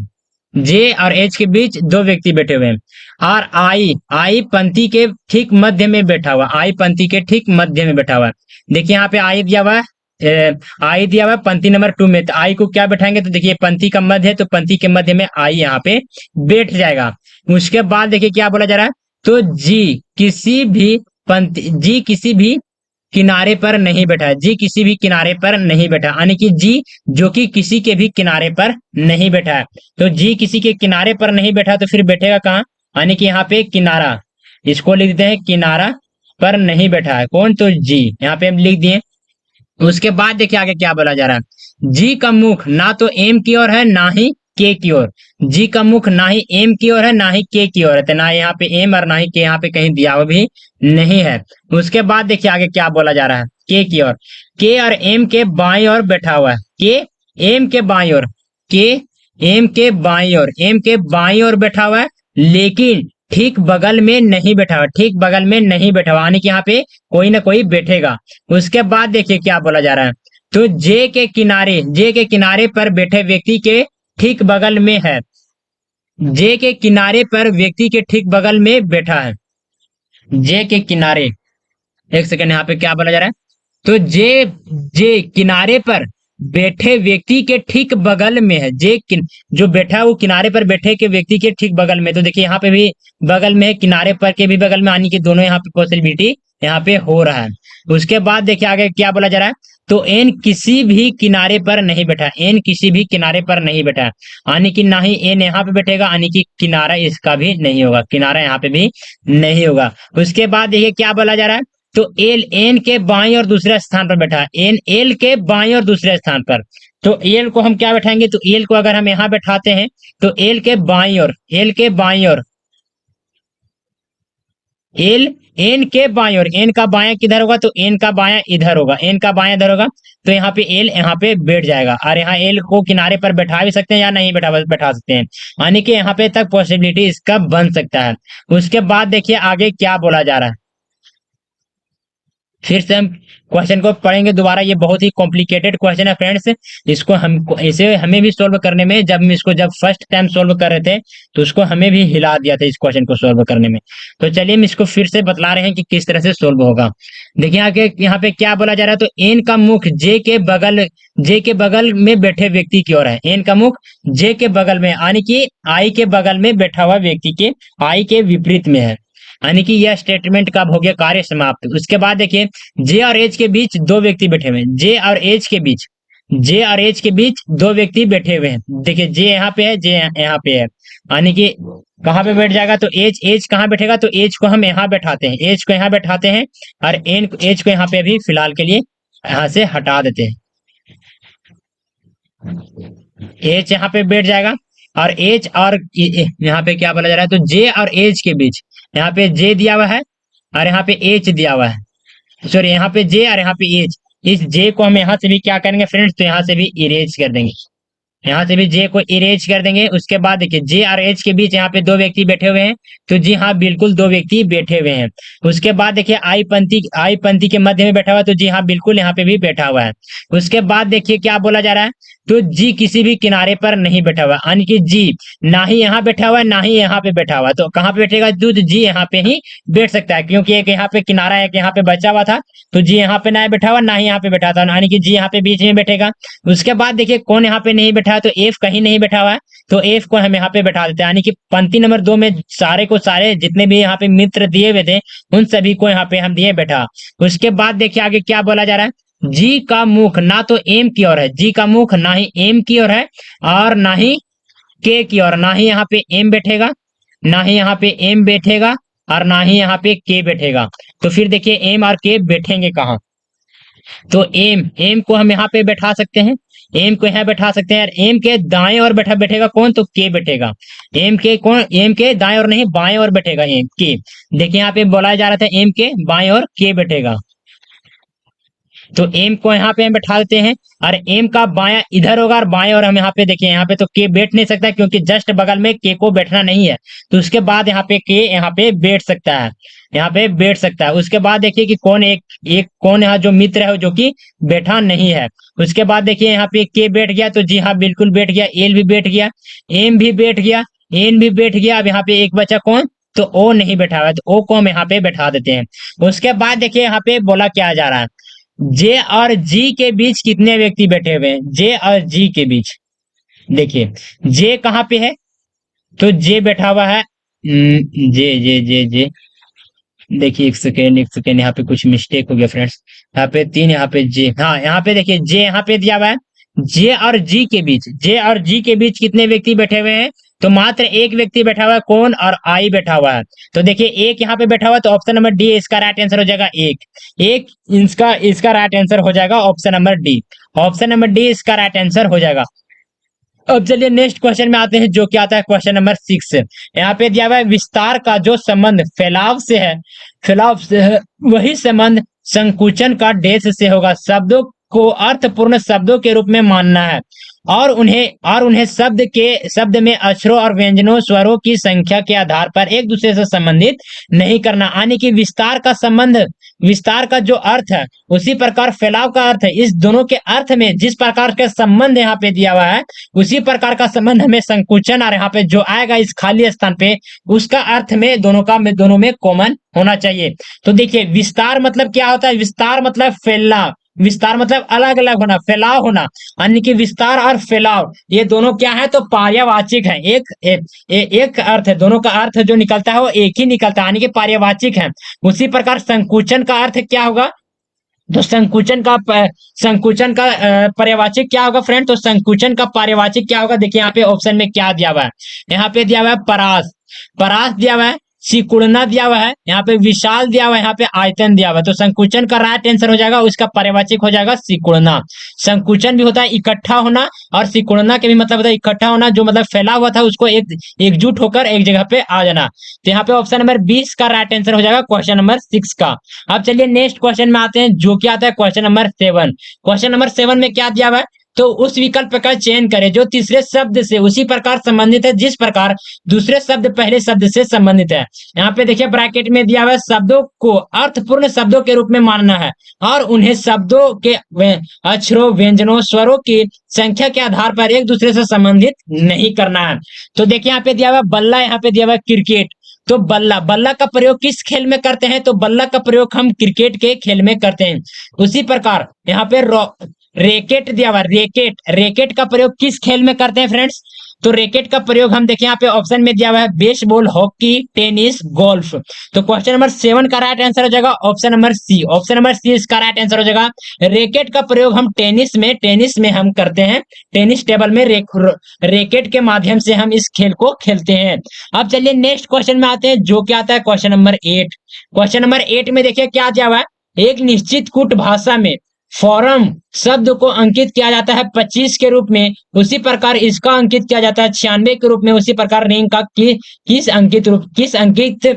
जे और एच के बीच दो व्यक्ति बैठे हुए हैं, और आई पंक्ति के ठीक मध्य में बैठा हुआ, आई पंक्ति के ठीक मध्य में बैठा हुआ है। देखिए यहाँ पे आई दिया हुआ है, आई दिया हुआ है पंक्ति नंबर 2 में। तो आई को क्या बैठाएंगे, तो देखिए पंक्ति का मध्य है, तो पंक्ति के मध्य में आई यहाँ पे बैठ जाएगा। उसके बाद देखिए क्या बोला जा रहा है, तो जी किसी भी किनारे पर नहीं बैठा है, जी किसी भी किनारे पर नहीं बैठा, यानी कि जी जो कि किसी के भी किनारे पर नहीं बैठा है। तो जी किसी के किनारे पर नहीं बैठा तो फिर बैठेगा कहाँ, यानी कि यहाँ पे किनारा, इसको लिख देते हैं किनारा पर नहीं बैठा है कौन, तो जी यहाँ पे हम लिख दिए। उसके बाद देखिए आगे क्या बोला जा रहा है, जी का मुख ना तो एम की ओर है ना ही के की ओर, जी का मुख ना ही एम की ओर है ना ही के की ओर है, तो ना यहाँ पे एम और ना ही के यहाँ पे कहीं दिया हुआ भी नहीं है। उसके बाद देखिए आगे क्या बोला जा रहा है, के की ओर, के और एम के बाईं ओर बैठा हुआ है, के एम के बाईं ओर, के एम के बाईं ओर, एम के बाईं ओर बैठा हुआ है, लेकिन ठीक बगल में नहीं बैठा हुआ, ठीक बगल में नहीं बैठा हुआ, यानी कि यहाँ पे कोई ना कोई बैठेगा। उसके बाद देखिए क्या बोला जा रहा है, तो जे के किनारे पर बैठे व्यक्ति के ठीक बगल में है, जे के किनारे पर व्यक्ति के ठीक बगल में बैठा है, जे के किनारे, एक सेकंड यहाँ पे क्या बोला जा रहा है, तो जे किनारे पर बैठे व्यक्ति के ठीक बगल में है, जो बैठा है वो किनारे पर बैठे के व्यक्ति के ठीक बगल में। तो देखिए यहाँ पे भी बगल में है, किनारे पर के भी बगल में, आने की दोनों यहाँ पे पॉसिबिलिटी यहाँ पे हो रहा है। उसके बाद देखिए आगे क्या बोला जा रहा है, तो एन किसी भी किनारे पर नहीं बैठा, एन किसी भी किनारे पर नहीं बैठा, यानी कि ना ही एन यहाँ पे बैठेगा, यानी कि किनारा इसका भी नहीं होगा, किनारा यहाँ पे भी नहीं होगा। उसके बाद देखिए क्या बोला जा रहा है, तो एल एन के बाईं और दूसरे स्थान पर बैठा है, एन एल के बाईं और दूसरे स्थान पर। तो एल को हम क्या बैठाएंगे, तो एल को अगर हम यहाँ बैठाते हैं तो एल के बाईं और, एल के बाईं और, एल एन के बाईं और, एन का बायां किधर होगा, तो एन का बायां इधर होगा, एन का बायां इधर होगा, तो यहाँ पे एल यहाँ पे बैठ जाएगा। और यहाँ एल को किनारे पर बैठा भी सकते हैं या नहीं बैठा सकते हैं, यानी कि यहाँ पे तक पॉसिबिलिटी इसका बन सकता है। उसके बाद देखिए आगे क्या बोला जा रहा है, फिर से हम क्वेश्चन को पढ़ेंगे दोबारा, ये बहुत ही कॉम्प्लिकेटेड क्वेश्चन है फ्रेंड्स। इसको हमको इसे हमें भी सोल्व करने में, जब फर्स्ट टाइम सोल्व कर रहे थे तो उसको हमें भी हिला दिया था इस क्वेश्चन को सोल्व करने में। तो चलिए हम इसको फिर से बतला रहे हैं कि किस तरह से सोल्व होगा। देखिए आगे यहाँ पे क्या बोला जा रहा है, तो एन का मुख जे के बगल में बैठे व्यक्ति की ओर है, एन का मुख जे के बगल में, यानी कि आई के बगल में बैठा हुआ व्यक्ति के आई के विपरीत में है, यानी कि यह स्टेटमेंट कब हो गया, कार्य समाप्त। उसके बाद देखिए जे और एच के बीच दो व्यक्ति बैठे हुए हैं, जे और एच के बीच दो व्यक्ति बैठे हुए हैं। देखिए जे यहाँ पे है, जे यहाँ पे है, यानी कि कहाँ पे बैठ जाएगा, तो एच कहाँ बैठेगा, तो एच को हम यहाँ बैठाते हैं, एच को यहाँ बैठाते हैं, और एच को यहाँ पे अभी फिलहाल के लिए यहाँ से हटा देते हैं, एच यहाँ पे बैठ जाएगा। और एच और यहाँ पे क्या बोला जा रहा है, तो जे और एच के बीच, यहाँ पे जे दिया हुआ है और यहाँ पे एच दिया हुआ है, सॉरी यहाँ पे जे और यहाँ पे एच, इस जे को हम यहाँ से भी क्या करेंगे फ्रेंड्स, तो यहाँ से भी इरेज कर देंगे, यहाँ से भी जे को इरेज कर देंगे। उसके बाद देखिए जे और एच के बीच यहाँ पे दो व्यक्ति बैठे हुए हैं, तो जी हाँ बिल्कुल दो व्यक्ति बैठे हुए हैं। उसके बाद देखिए आई पंक्ति के मध्य में बैठा हुआ है, तो जी हाँ बिल्कुल यहाँ पे भी बैठा हुआ है। उसके बाद देखिए क्या बोला जा रहा है, तो जी किसी भी किनारे पर नहीं बैठा हुआ, यानी कि जी ना ही यहाँ बैठा हुआ है ना ही यहाँ पे बैठा हुआ है। तो कहाँ पे बैठेगा, तो जी यहाँ पे ही बैठ सकता है, क्योंकि एक यहाँ पे किनारा है, यहाँ पे बचा हुआ था, तो जी यहाँ पे ना बैठा हुआ ना ही यहाँ पे बैठा था, यानी कि जी यहाँ पे बीच में बैठेगा। उसके बाद देखिए कौन यहाँ पे नहीं बैठा है, तो एफ कहीं नहीं बैठा हुआ है, तो एफ को हम यहाँ पे बैठा देते हैं, यानी कि पंक्ति नंबर 2 में सारे को सारे जितने भी यहाँ पे मित्र दिए हुए थे उन सभी को यहाँ पे हम दिए बैठा। उसके बाद देखिए आगे क्या बोला जा रहा है, जी का मुख ना तो एम की ओर है, जी का मुख ना ही एम की ओर है और ना ही के की ओर, ना ही यहाँ पे एम बैठेगा, ना ही यहाँ पे एम बैठेगा और ना ही यहाँ पे के बैठेगा। तो फिर देखिए एम और के बैठेंगे कहाँ? तो एम एम को हम यहाँ पे बैठा सकते हैं, एम को यहाँ बैठा सकते हैं। और एम के दाएं ओर बैठेगा कौन? तो के बैठेगा। एम के कौन? एम के दाएं ओर नहीं, बाएं ओर बैठेगा एम के। देखिए यहाँ पे बोला जा रहा था एम के बाएं ओर के बैठेगा, तो एम को यहाँ पे हम बैठा देते हैं। और एम का बायां इधर होगा और बाएं और हम यहाँ पे देखिए, यहाँ पे तो के बैठ नहीं सकता क्योंकि जस्ट बगल में के को बैठना नहीं है। तो उसके बाद यहाँ पे के यहाँ पे बैठ सकता है, यहाँ पे बैठ सकता है। उसके बाद देखिए कि कौन एक एक कौन यहाँ जो मित्र है जो कि बैठा नहीं है। उसके बाद देखिए यहाँ पे के बैठ गया, तो जी हाँ बिल्कुल बैठ गया। एल भी बैठ गया, एम भी बैठ गया, एन भी बैठ गया। अब यहाँ पे एक बचा कौन? तो ओ नहीं बैठा हुआ है, तो ओ को हम यहाँ पे बैठा देते हैं। उसके बाद देखिए यहाँ पे बोला क्या जा रहा है, जे और जी के बीच कितने व्यक्ति बैठे हुए हैं? जे और जी के बीच देखिए जे कहाँ पे है? तो जे बैठा हुआ है, जे जे जे जे देखिए एक सेकेंड एक सेकेंड, यहाँ पे कुछ मिस्टेक हो गया फ्रेंड्स। यहाँ पे तीन, यहाँ पे जे, हाँ यहाँ पे देखिए जे यहाँ पे दिया हुआ है। जे और जी के बीच, जे और जी के बीच कितने व्यक्ति बैठे हुए हैं? तो मात्र एक व्यक्ति बैठा हुआ है, कौन? और आई बैठा हुआ है। तो देखिए एक यहाँ पे बैठा हुआ है, तो ऑप्शन नंबर डी इसका राइट आंसर हो जाएगा। एक एक इसका इसका राइट आंसर हो जाएगा option number D. Option number D इसका राइट आंसर हो जाएगा। अब चलिए नेक्स्ट क्वेश्चन में आते हैं, जो कि आता है क्वेश्चन नंबर 6। यहाँ पे दिया हुआ है विस्तार का जो संबंध फैलाव से है, फैलाव से है, वही संबंध संकुचन का डेश से होगा। शब्दों को अर्थपूर्ण शब्दों के रूप में मानना है और उन्हें शब्द में अक्षरों और व्यंजनों स्वरों की संख्या के आधार पर एक दूसरे से संबंधित नहीं करना। यानी कि विस्तार का संबंध, विस्तार का जो अर्थ है उसी प्रकार फैलाव का अर्थ है। इस दोनों के अर्थ में जिस प्रकार का संबंध यहाँ पे दिया हुआ है उसी प्रकार का संबंध हमें संकुचन और यहाँ पे जो आएगा इस खाली स्थान पे उसका अर्थ में दोनों में कॉमन होना चाहिए। तो देखिए विस्तार मतलब क्या होता है? विस्तार मतलब फैलना, विस्तार मतलब अलग अलग होना, फैलाव होना। यानी कि विस्तार और फैलाव ये दोनों क्या है? तो पर्यायवाचिक है। एक अर्थ है, दोनों का अर्थ जो निकलता है वो एक ही निकलता है, यानी कि पर्यायवाचिक है। उसी प्रकार संकुचन का अर्थ क्या होगा? तो संकुचन का पर्यायवाची क्या होगा फ्रेंड? तो संकुचन का पर्यायवाची क्या होगा? देखिए यहाँ पे ऑप्शन में क्या दिया हुआ है, यहाँ पे दिया हुआ है परास, परास दिया हुआ है, सिकुड़ना दिया हुआ है, यहाँ पे विशाल दिया हुआ है, यहाँ पे आयतन दिया हुआ है। तो संकुचन का राइट आंसर हो जाएगा, उसका पर्यायवाची हो जाएगा सिकुड़ना। संकुचन भी होता है इकट्ठा होना और सिकुड़ना के भी मतलब होता है इकट्ठा होना, जो मतलब फैला हुआ था उसको एकजुट होकर एक जगह पे आ जाना। तो यहाँ पे ऑप्शन नंबर 20 का राइट आंसर हो जाएगा क्वेश्चन नंबर 6 का। अब चलिए नेक्स्ट क्वेश्चन में आते हैं, जो क्या आता है क्वेश्चन नंबर 7। क्वेश्चन नंबर 7 में क्या दिया हुआ है? तो उस विकल्प का चयन करें जो तीसरे शब्द से उसी प्रकार संबंधित है जिस प्रकार दूसरे शब्द पहले शब्द से संबंधित है। यहाँ पे देखिए ब्रैकेट में दिया हुआ है शब्दों को अर्थपूर्ण शब्दों के रूप में मानना है और उन्हें शब्दों के अक्षरों व्यंजनों स्वरों की संख्या के आधार पर एक दूसरे से संबंधित नहीं करना है। तो देखिए यहाँ पे दिया हुआ बल्ला, यहाँ पे दिया हुआ क्रिकेट। तो बल्ला, बल्ला का प्रयोग किस खेल में करते हैं? तो बल्ला का प्रयोग हम क्रिकेट के खेल में करते हैं। उसी प्रकार यहाँ पे रैकेट दिया हुआ, रैकेट, रैकेट का प्रयोग किस खेल में करते हैं फ्रेंड्स? तो रैकेट का प्रयोग हम देखें यहाँ पे ऑप्शन में दिया हुआ है बेसबॉल, हॉकी, टेनिस, गोल्फ। तो क्वेश्चन नंबर 7 का राइट आंसर हो जाएगा option number C. Option number C इसका राइट आंसर हो जाएगा। रैकेट का प्रयोग हम टेनिस में हम करते हैं, टेनिस टेबल में रैकेट के माध्यम से हम इस खेल को खेलते हैं। अब चलिए नेक्स्ट क्वेश्चन में आते हैं, जो क्या आता है क्वेश्चन नंबर 8। क्वेश्चन नंबर 8 में देखिए क्या दिया हुआ है, एक निश्चित कूट भाषा में फॉरम शब्द को अंकित किया जाता है 25 के रूप में, उसी प्रकार इसका अंकित किया जाता है 96 के रूप में। उसी प्रकार रिंग का किस अंकित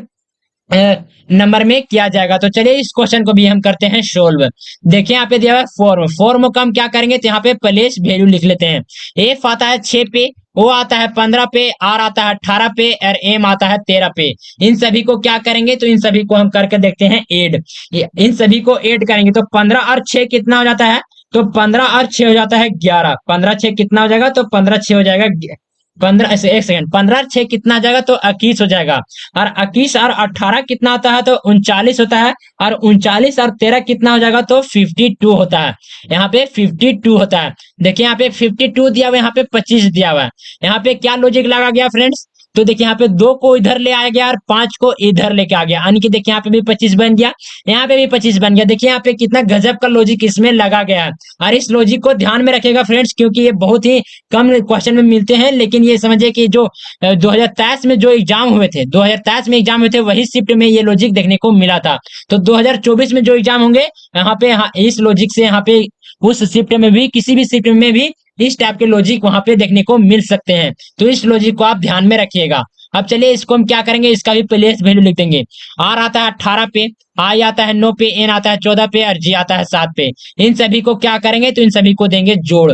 नंबर में किया जाएगा। तो चलिए इस क्वेश्चन को भी हम करते हैं सोल्व। देखिए यहाँ पे दिया हुआ है फॉर्म, फॉर्म को हम क्या करेंगे? तो यहाँ पे प्लेस वैल्यू लिख लेते हैं। एफ आता है 6 पे, ओ आता है 15 पे, आर आता है 18 पे और एम आता है 13 पे। इन सभी को क्या करेंगे? तो इन सभी को हम करके देखते हैं ऐड। इन सभी को ऐड करेंगे तो 15 और 6 कितना हो जाता है? तो 15 और 6 हो जाता है 11। 15 6 कितना हो जाएगा? तो 15 6 हो जाएगा 15, ऐसे एक सेकंड, 15 6 कितना आ जाएगा? तो 21 हो जाएगा। और 21 और 18 कितना होता है? तो 39 होता है। और 39 और 13 कितना हो जाएगा? तो 52 होता है। यहाँ पे 52 होता है। देखिए यहाँ पे 52 दिया हुआ है, यहाँ पे 25 दिया हुआ है। यहाँ पे क्या लॉजिक लगा गया फ्रेंड्स? तो देखिए यहाँ पे 2 को इधर ले आया गया और 5 को इधर लेके आ गया, यानी कि देखिए यहाँ पे भी 25 बन गया, यहाँ पे भी 25 बन गया। देखिए यहाँ पे कितना गजब का लॉजिक इसमें लगा गया है। और इस लॉजिक को ध्यान में रखिएगा फ्रेंड्स, क्योंकि ये बहुत ही कम क्वेश्चन में मिलते हैं। लेकिन ये समझिए कि जो 2023 में जो एग्जाम हुए थे, 2023 में एग्जाम हुए थे, वही शिफ्ट में ये लॉजिक देखने को मिला था। तो 2024 में जो एग्जाम होंगे यहाँ पे, इस लॉजिक से यहाँ पे उस शिफ्ट में भी, किसी भी शिफ्ट में भी इस टाइप के लॉजिक वहां पे देखने को मिल सकते हैं। तो इस लॉजिक को आप ध्यान में रखिएगा। अब चलिए इसको हम क्या करेंगे, इसका भी प्लेस वैल्यू लिख देंगे। आर आता है 18 पे, आई आता है 9 पे, एन आता है 14 पे और जी आता है 7 पे। इन सभी को क्या करेंगे, तो इन सभी को देंगे जोड़।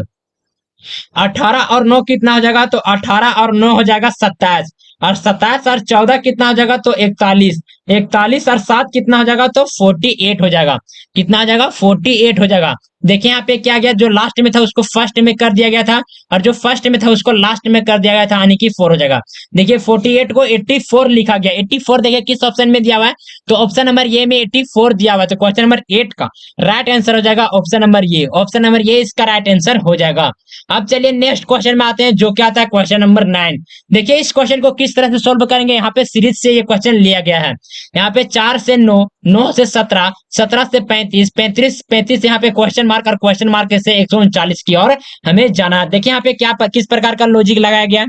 18 और 9 कितना हो जाएगा, तो 18 और 9 हो जाएगा 27, और 27 और 14 कितना हो जाएगा, तो 41, 41 और 7 कितना हो जाएगा, तो 48 हो जाएगा। कितना हो जाएगा, 48 हो जाएगा। देखिए यहाँ पे क्या गया, जो लास्ट में था उसको फर्स्ट में कर दिया गया था, और जो फर्स्ट में था उसको लास्ट में कर दिया गया था, यानी कि 4 हो जाएगा। देखिए 48 को 84 लिखा गया। 84 देखिए किस ऑप्शन में दिया हुआ है, तो ऑप्शन नंबर ए में 84 दिया हुआ है। तो क्वेश्चन नंबर 8 का राइट आंसर हो जाएगा option number A. Option number A इसका राइट आंसर हो जाएगा। अब चलिए नेक्स्ट क्वेश्चन में आते हैं, जो क्या आता है क्वेश्चन नंबर 9। देखिए इस क्वेश्चन को किस तरह से सोल्व करेंगे, यहाँ पे सीरीज से ये क्वेश्चन लिया गया है। यहाँ पे 4 से 9, 9 से 17, 17 से 35, 35 यहाँ पे क्वेश्चन मार्क, और क्वेश्चन मार्क से 139 की ओर हमें जाना है। देखिए यहाँ पे क्या किस प्रकार का लॉजिक लगाया गया,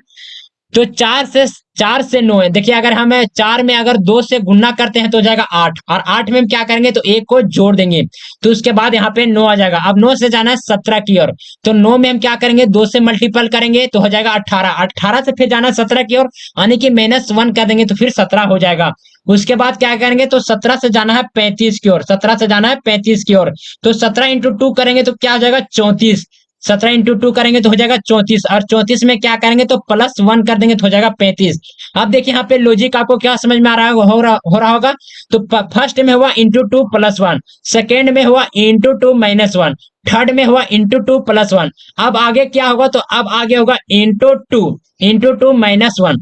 तो 4 से 9 है। देखिए अगर हम 4 में अगर 2 से गुना करते हैं तो हो जाएगा 8, और 8 में हम क्या करेंगे, तो 1 को जोड़ देंगे, तो उसके बाद यहाँ पे 9 आ जाएगा। अब 9 से जाना है 17 की ओर, तो 9 में हम क्या करेंगे, 2 से मल्टीपल करेंगे तो हो जाएगा 18, 18 से फिर जाना है 17 की ओर, यानी कि -1 कर देंगे तो फिर 17 हो जाएगा। उसके बाद क्या करेंगे, तो 17 से जाना है 35 की ओर, 17 से जाना है 35 की ओर, तो 17 इंटू 2 करेंगे तो क्या हो जाएगा, 34। 17 इंटू 2 करेंगे तो हो जाएगा 34, और 34 में क्या करेंगे, तो +1 कर देंगे तो हो जाएगा 35। अब देखिए यहाँ पे लॉजिक आपको क्या समझ में आ रहा है, हो रहा होगा। तो फर्स्ट में हुआ इंटू 2 +1, सेकेंड में हुआ इंटू 2 -1, थर्ड में हुआ इंटू 2 +1। अब आगे क्या होगा, तो अब आगे होगा इंटू 2 -1।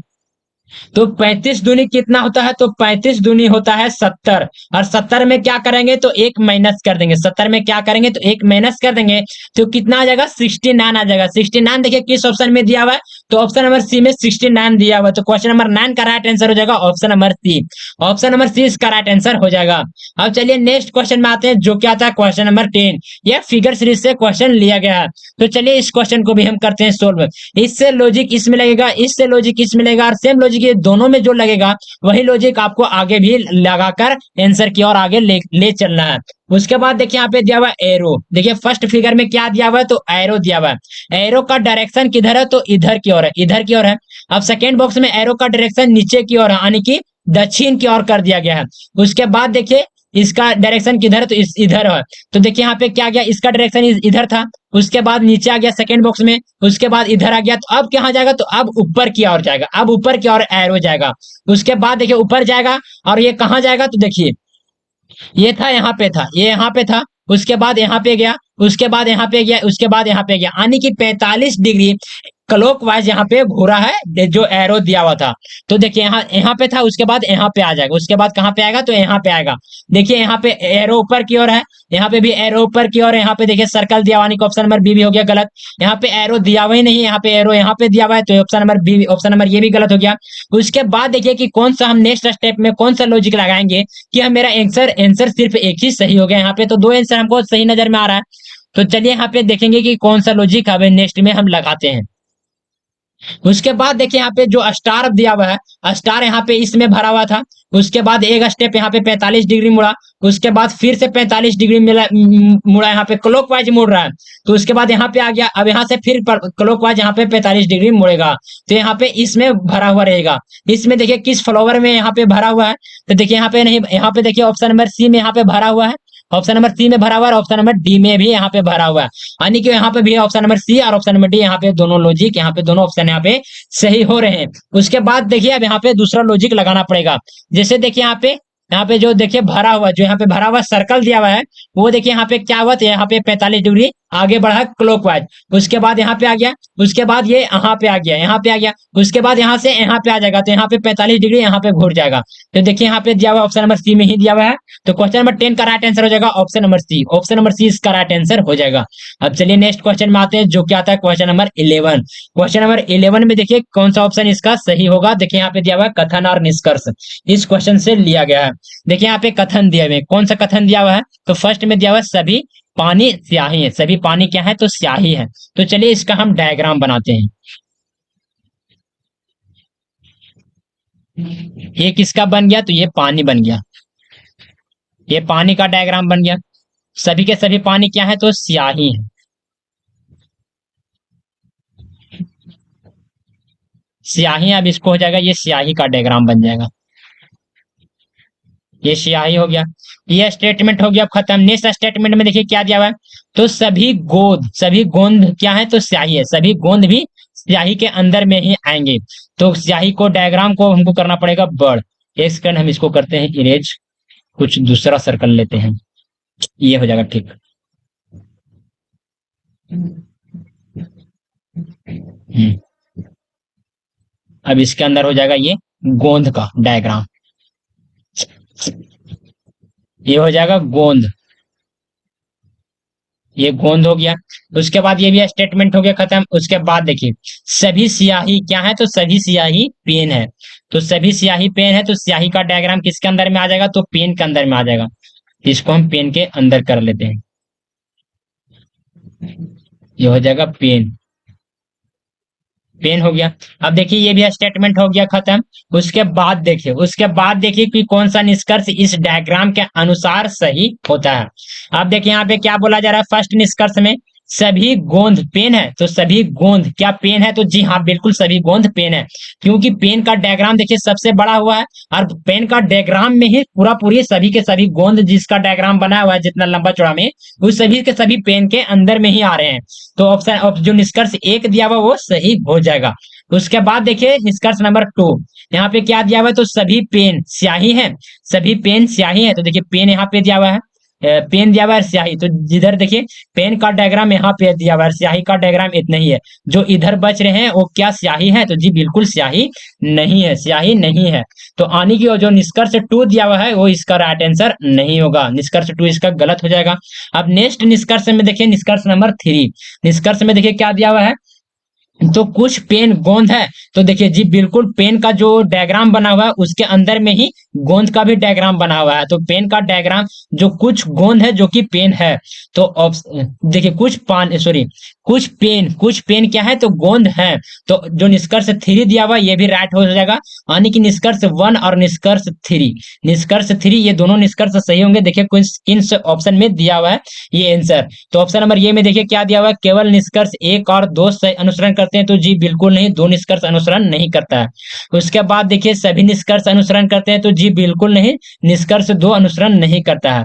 तो 35 दूनी कितना होता है, तो 35 दूनी होता है 70, और 70 में क्या करेंगे, तो 1 माइनस कर देंगे। 70 में क्या करेंगे, तो 1 माइनस कर देंगे, तो कितना आ जाएगा, 69 आ जाएगा। 69 देखिए किस ऑप्शन में दिया हुआ है, तो ऑप्शन नंबर सी में 69 दिया हुआ है। तो क्वेश्चन नंबर 9 का राइट आंसर हो जाएगा option number C. Option number C इसका राइट आंसर हो जाएगा। अब चलिए नेक्स्ट क्वेश्चन में आते हैं, जो क्या था क्वेश्चन नंबर 10। यह फिगर सीरीज से क्वेश्चन लिया गया है। तो चलिए इस क्वेश्चन को भी हम करते हैं सोल्व। इससे लॉजिक इसमें लगेगा, इससे लॉजिक इसमें लगेगा, और सेम लॉजिक ये दोनों में जो लगेगा वही लॉजिक आपको आगे भी लगाकर आंसर की ओर आगे ले चलना है। उसके बाद देखिए यहाँ पे दिया हुआ है एरो। देखिए फर्स्ट फिगर में क्या दिया हुआ है, तो एरो दिया हुआ है। एरो का डायरेक्शन किधर है, तो इधर की ओर है, इधर की ओर है। अब सेकेंड बॉक्स में एरो का डायरेक्शन नीचे की ओर है, यानी कि दक्षिण की ओर कर दिया गया है। उसके बाद देखिए इसका डायरेक्शन किधर है, तो इधर है। तो देखिए यहाँ पे क्या गया, इसका डायरेक्शन इधर था, उसके बाद नीचे आ गया सेकंड बॉक्स में, उसके बाद इधर आ गया, तो अब कहाँ जाएगा, तो अब ऊपर की ओर जाएगा, अब ऊपर की ओर एरो जाएगा। उसके बाद देखिए ऊपर जाएगा, और ये कहाँ जाएगा, तो देखिए ये था, यहाँ पे था, ये यहाँ पे था, उसके बाद यहाँ पे गया, उसके बाद यहाँ पे गया, उसके बाद यहाँ पे गया, यानी कि 45 डिग्री क्लॉकवाइज यहाँ पे घूरा है जो एरो दिया हुआ था। तो देखिए यहाँ यहाँ पे था, उसके बाद यहाँ पे आ जाएगा, उसके बाद कहाँ पे आएगा, तो यहाँ पे आएगा। देखिए यहाँ पे एरो ऊपर की ओर है, यहाँ पे भी एरो ऊपर की ओर है, यहाँ पे देखिए सर्कल दिया हुआ, ऑप्शन नंबर बी भी हो गया गलत। यहाँ पे एरो दिया हुआ ही नहीं, यहाँ पे एरो यहाँ पे दिया हुआ है, तो option number B, option number ये भी गलत हो गया। उसके बाद देखिए कि कौन सा हम नेक्स्ट स्टेप में कौन सा लॉजिक लगाएंगे कि हम मेरा आंसर सिर्फ एक ही सही हो गया। यहाँ पे तो 2 आंसर हमको सही नजर में आ रहा है। तो चलिए यहाँ पे देखेंगे कि कौन सा लॉजिक अब नेक्स्ट में हम लगाते हैं। उसके बाद देखिए यहाँ पे जो स्टार दिया हुआ है, स्टार यहाँ पे इसमें भरा हुआ था। उसके बाद एक स्टेप यहाँ पे 45 डिग्री मुड़ा, उसके बाद फिर से 45 डिग्री मुड़ा, यहाँ पे क्लॉकवाइज मुड़ रहा है। तो उसके बाद यहाँ पे आ गया, अब यहाँ से फिर क्लॉकवाइज यहाँ पे 45 डिग्री मुड़ेगा, तो यहाँ पे इसमें भरा हुआ रहेगा। इसमें देखिए किस फ्लावर में यहाँ पे भरा हुआ है, तो देखिए यहाँ पे नहीं, यहाँ पे देखिए ऑप्शन नंबर सी में यहाँ पे भरा हुआ है, ऑप्शन नंबर सी में भरा हुआ है, ऑप्शन नंबर डी में भी यहाँ पे भरा हुआ है, यानी कि यहाँ पे भी ऑप्शन नंबर सी और ऑप्शन नंबर डी, यहाँ पे दोनों लॉजिक, यहाँ पे दोनों ऑप्शन यहाँ पे सही हो रहे हैं। उसके बाद देखिए अब यहाँ पे दूसरा लॉजिक लगाना पड़ेगा। जैसे देखिए यहाँ पे जो देखिए भरा हुआ, जो यहाँ पे भरा हुआ सर्कल दिया हुआ है, वो देखिए यहाँ पे क्या हुआ, तो यहाँ पे 45 डिग्री आगे बढ़ा क्लॉकवाइज, उसके बाद यहाँ पे आ गया, उसके बाद ये यहाँ पे आ गया, यहाँ पे आ गया, उसके बाद यहाँ से यहाँ पे आ जाएगा, तो यहाँ पे 45 डिग्री यहाँ पे घूर जाएगा। तो देखिए यहाँ पे दिया हुआ ऑप्शन नंबर सी में ही दिया हुआ है। तो क्वेश्चन नंबर 10 का राइट आंसर हो जाएगा option number C. Option number C इसका राइट आंसर हो जाएगा। अब चलिए नेक्स्ट क्वेश्चन में आते हैं, जो क्या आता है क्वेश्चन नंबर 11। क्वेश्चन नंबर 11 में देखिए कौन सा ऑप्शन इसका सही होगा। देखिए यहाँ पे दिया हुआ है कथन और निष्कर्ष, इस क्वेश्चन से लिया गया है। देखिए यहाँ पे कथन दिया हुआ है, कौन सा कथन दिया हुआ है, तो फर्स्ट में दिया हुआ है सभी पानी स्याही है। सभी पानी क्या है, तो स्याही है। तो चलिए इसका हम डायग्राम बनाते हैं। ये किसका बन गया, तो ये पानी बन गया, ये पानी का डायग्राम बन गया। सभी के सभी पानी क्या है, तो स्याही है। स्याही, अब इसको हो जाएगा, ये स्याही का डायग्राम बन जाएगा। ये स्याही हो गया, ये स्टेटमेंट हो गया, अब खत्म। नेक्स्ट स्टेटमेंट में देखिए क्या दिया हुआ है, तो सभी गोंद क्या है, तो स्याही है। सभी गोंद भी स्याही के अंदर में ही आएंगे। तो स्याही को डायग्राम को हमको करना पड़ेगा बड़। एक सेकंड, हम इसको करते हैं इरेज, कुछ दूसरा सर्कल लेते हैं, ये हो जाएगा ठीक। हम्म, अब इसके अंदर हो जाएगा ये गोंद का डायग्राम, ये हो जाएगा गोंद, ये गोंद हो गया। उसके बाद ये भी स्टेटमेंट हो गया खत्म। उसके बाद देखिए सभी स्याही क्या है, तो सभी स्याही पेन है। तो सभी स्याही पेन है, तो स्याही का डायग्राम किसके अंदर में आ जाएगा, तो पेन के अंदर में आ जाएगा। इसको हम पेन के अंदर कर लेते हैं, ये हो जाएगा पेन। पेन हो गया। अब देखिए ये भी स्टेटमेंट हो गया खत्म। उसके बाद देखिए कि कौन सा निष्कर्ष इस डायग्राम के अनुसार सही होता है। अब देखिए यहाँ पे क्या बोला जा रहा है, फर्स्ट निष्कर्ष में सभी गोंद पेन है, तो सभी गोंद क्या पेन है, तो जी हाँ बिल्कुल सभी गोंद पेन है। क्योंकि पेन का डायग्राम देखिए सबसे बड़ा हुआ है, और पेन का डायग्राम में ही पूरा पूरी सभी के सभी गोंद जिसका डायग्राम बना हुआ है जितना लंबा चौड़ा में, उस सभी के सभी पेन के अंदर में ही आ रहे हैं। तो ऑप्शन जो निष्कर्ष एक दिया हुआ वो सही हो जाएगा। उसके बाद देखिए निष्कर्ष नंबर 2, यहाँ पे क्या दिया हुआ है, तो सभी पेन स्याही है। सभी पेन स्याही है, तो देखिए पेन यहाँ पे दिया हुआ है, पेन दिया हुआ है, स्याही, तो जिधर देखिए पेन का डायग्राम यहाँ पे दिया हुआ है, स्याही का डायग्राम इतना ही है। जो इधर बच रहे हैं वो क्या स्याही है, तो जी बिल्कुल स्याही नहीं है, स्याही नहीं है। तो आने की जो निष्कर्ष 2 दिया हुआ है वो इसका राइट आंसर नहीं होगा, निष्कर्ष 2 इसका गलत हो जाएगा। अब नेक्स्ट निष्कर्ष में देखिए निष्कर्ष नंबर 3। निष्कर्ष में देखिए क्या दिया हुआ है, तो कुछ पेन गोंद है। तो देखिए जी बिल्कुल पेन का जो डायग्राम बना हुआ है उसके अंदर में ही गोंद का भी डायग्राम बना हुआ है। तो पेन का डायग्राम जो कुछ गोंद है जो कि पेन है, तो देखिए कुछ पेन क्या है, तो गोंद है। तो जो निष्कर्ष 3 दिया हुआ ये भी राइट हो जाएगा। यानी कि निष्कर्ष 1 और निष्कर्ष 3 ये दोनों निष्कर्ष सही होंगे। देखिए किन ऑप्शन में दिया हुआ है ये आंसर। तो ऑप्शन नंबर ये में देखिए क्या दिया हुआ है, केवल निष्कर्ष 1 और 2 से अनुसरण करते हैं, तो जी बिल्कुल नहीं, 2 निष्कर्ष अनुसरण नहीं करता है। उसके बाद देखिए सभी निष्कर्ष अनुसरण करते हैं, तो जी बिल्कुल नहीं, निष्कर्ष 2 अनुसरण नहीं करता है।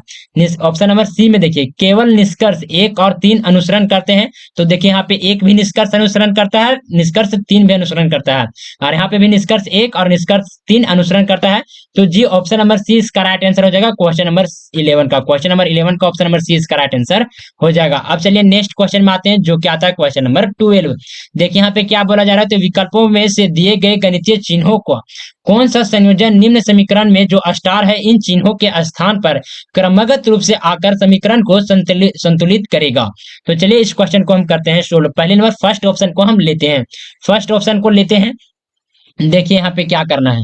ऑप्शन नंबर सी में देखिए केवल निष्कर्ष 1 और 3 अनुसरण करते हैं, तो देखिए यहाँ पे 1 भी निष्कर्ष अनुसरण करता है, निष्कर्ष 3 भी अनुसरण करता है, और यहाँ पे भी निष्कर्ष 1 और निष्कर्ष 3 अनुसरण करता है। तो जी ऑप्शन नंबर सी इसका राइट आंसर हो जाएगा क्वेश्चन नंबर 11 का। क्वेश्चन नंबर 11 का ऑप्शन नंबर सी इसका राइट आंसर हो जाएगा। अब चलिए नेक्स्ट क्वेश्चन में आते हैं, जो क्या आता है क्वेश्चन नंबर 12। देखिए यहाँ पे क्या बोला जा रहा है, तो विकल्पों में से दिए गए गणितीय चिन्हों को कौन सा संयोजन निम्न समीकरण में जो स्टार है इन चिन्हों के स्थान पर क्रमगत रूप से आकर समीकरण को संतुलित करेगा। तो चलिए इस क्वेश्चन को हम करते हैं सोल्व। पहले नंबर फर्स्ट ऑप्शन को हम लेते हैं, फर्स्ट ऑप्शन को लेते हैं। देखिए यहाँ पे क्या करना है,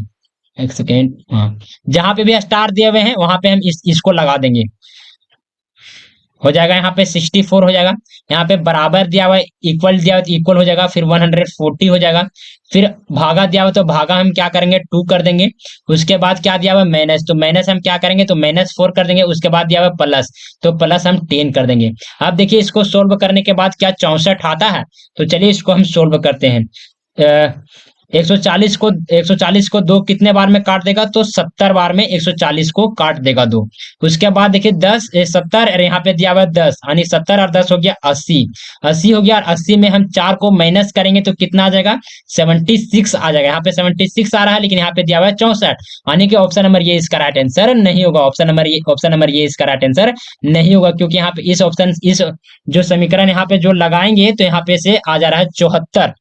एक सेकेंड, हाँ, जहां पे भी स्टार दिए हुए हैं वहां पे हम इसको लगा देंगे, हो जाएगा यहाँ पे 64 हो जाएगा। यहाँ पे बराबर दिया हुआ है, इक्वल दिया हुआ है तो इक्वल हो जाएगा, फिर 140 हो जाएगा। फिर भागा दिया हुआ तो भागा हम क्या करेंगे 2 कर देंगे। उसके बाद क्या दिया हुआ है माइनस, तो माइनस हम क्या करेंगे, तो -4 कर देंगे। उसके बाद दिया हुआ है प्लस, तो प्लस हम 10 कर देंगे। अब देखिए इसको सोल्व करने के बाद क्या 64 आता है, तो चलिए इसको हम सोल्व करते हैं। 140 को दो कितने बार में काट देगा, तो 70 बार में 140 को काट देगा दो। उसके बाद देखिए 70 और यहाँ पे दिया हुआ है 10, यानी 70 और 10 हो गया 80। 80 हो गया, और 80 में हम 4 को माइनस करेंगे तो कितना आ जाएगा, 76 आ जाएगा। यहाँ पे 76 आ रहा है, लेकिन यहाँ पे दिया हुआ है 64, यानी कि ऑप्शन नंबर ये इसका राइट आंसर नहीं होगा। ऑप्शन नंबर ये इसका राइट आंसर नहीं होगा, क्योंकि यहाँ पे इस जो समीकरण यहाँ पे जो लगाएंगे तो यहाँ पे से आ जा रहा है 74,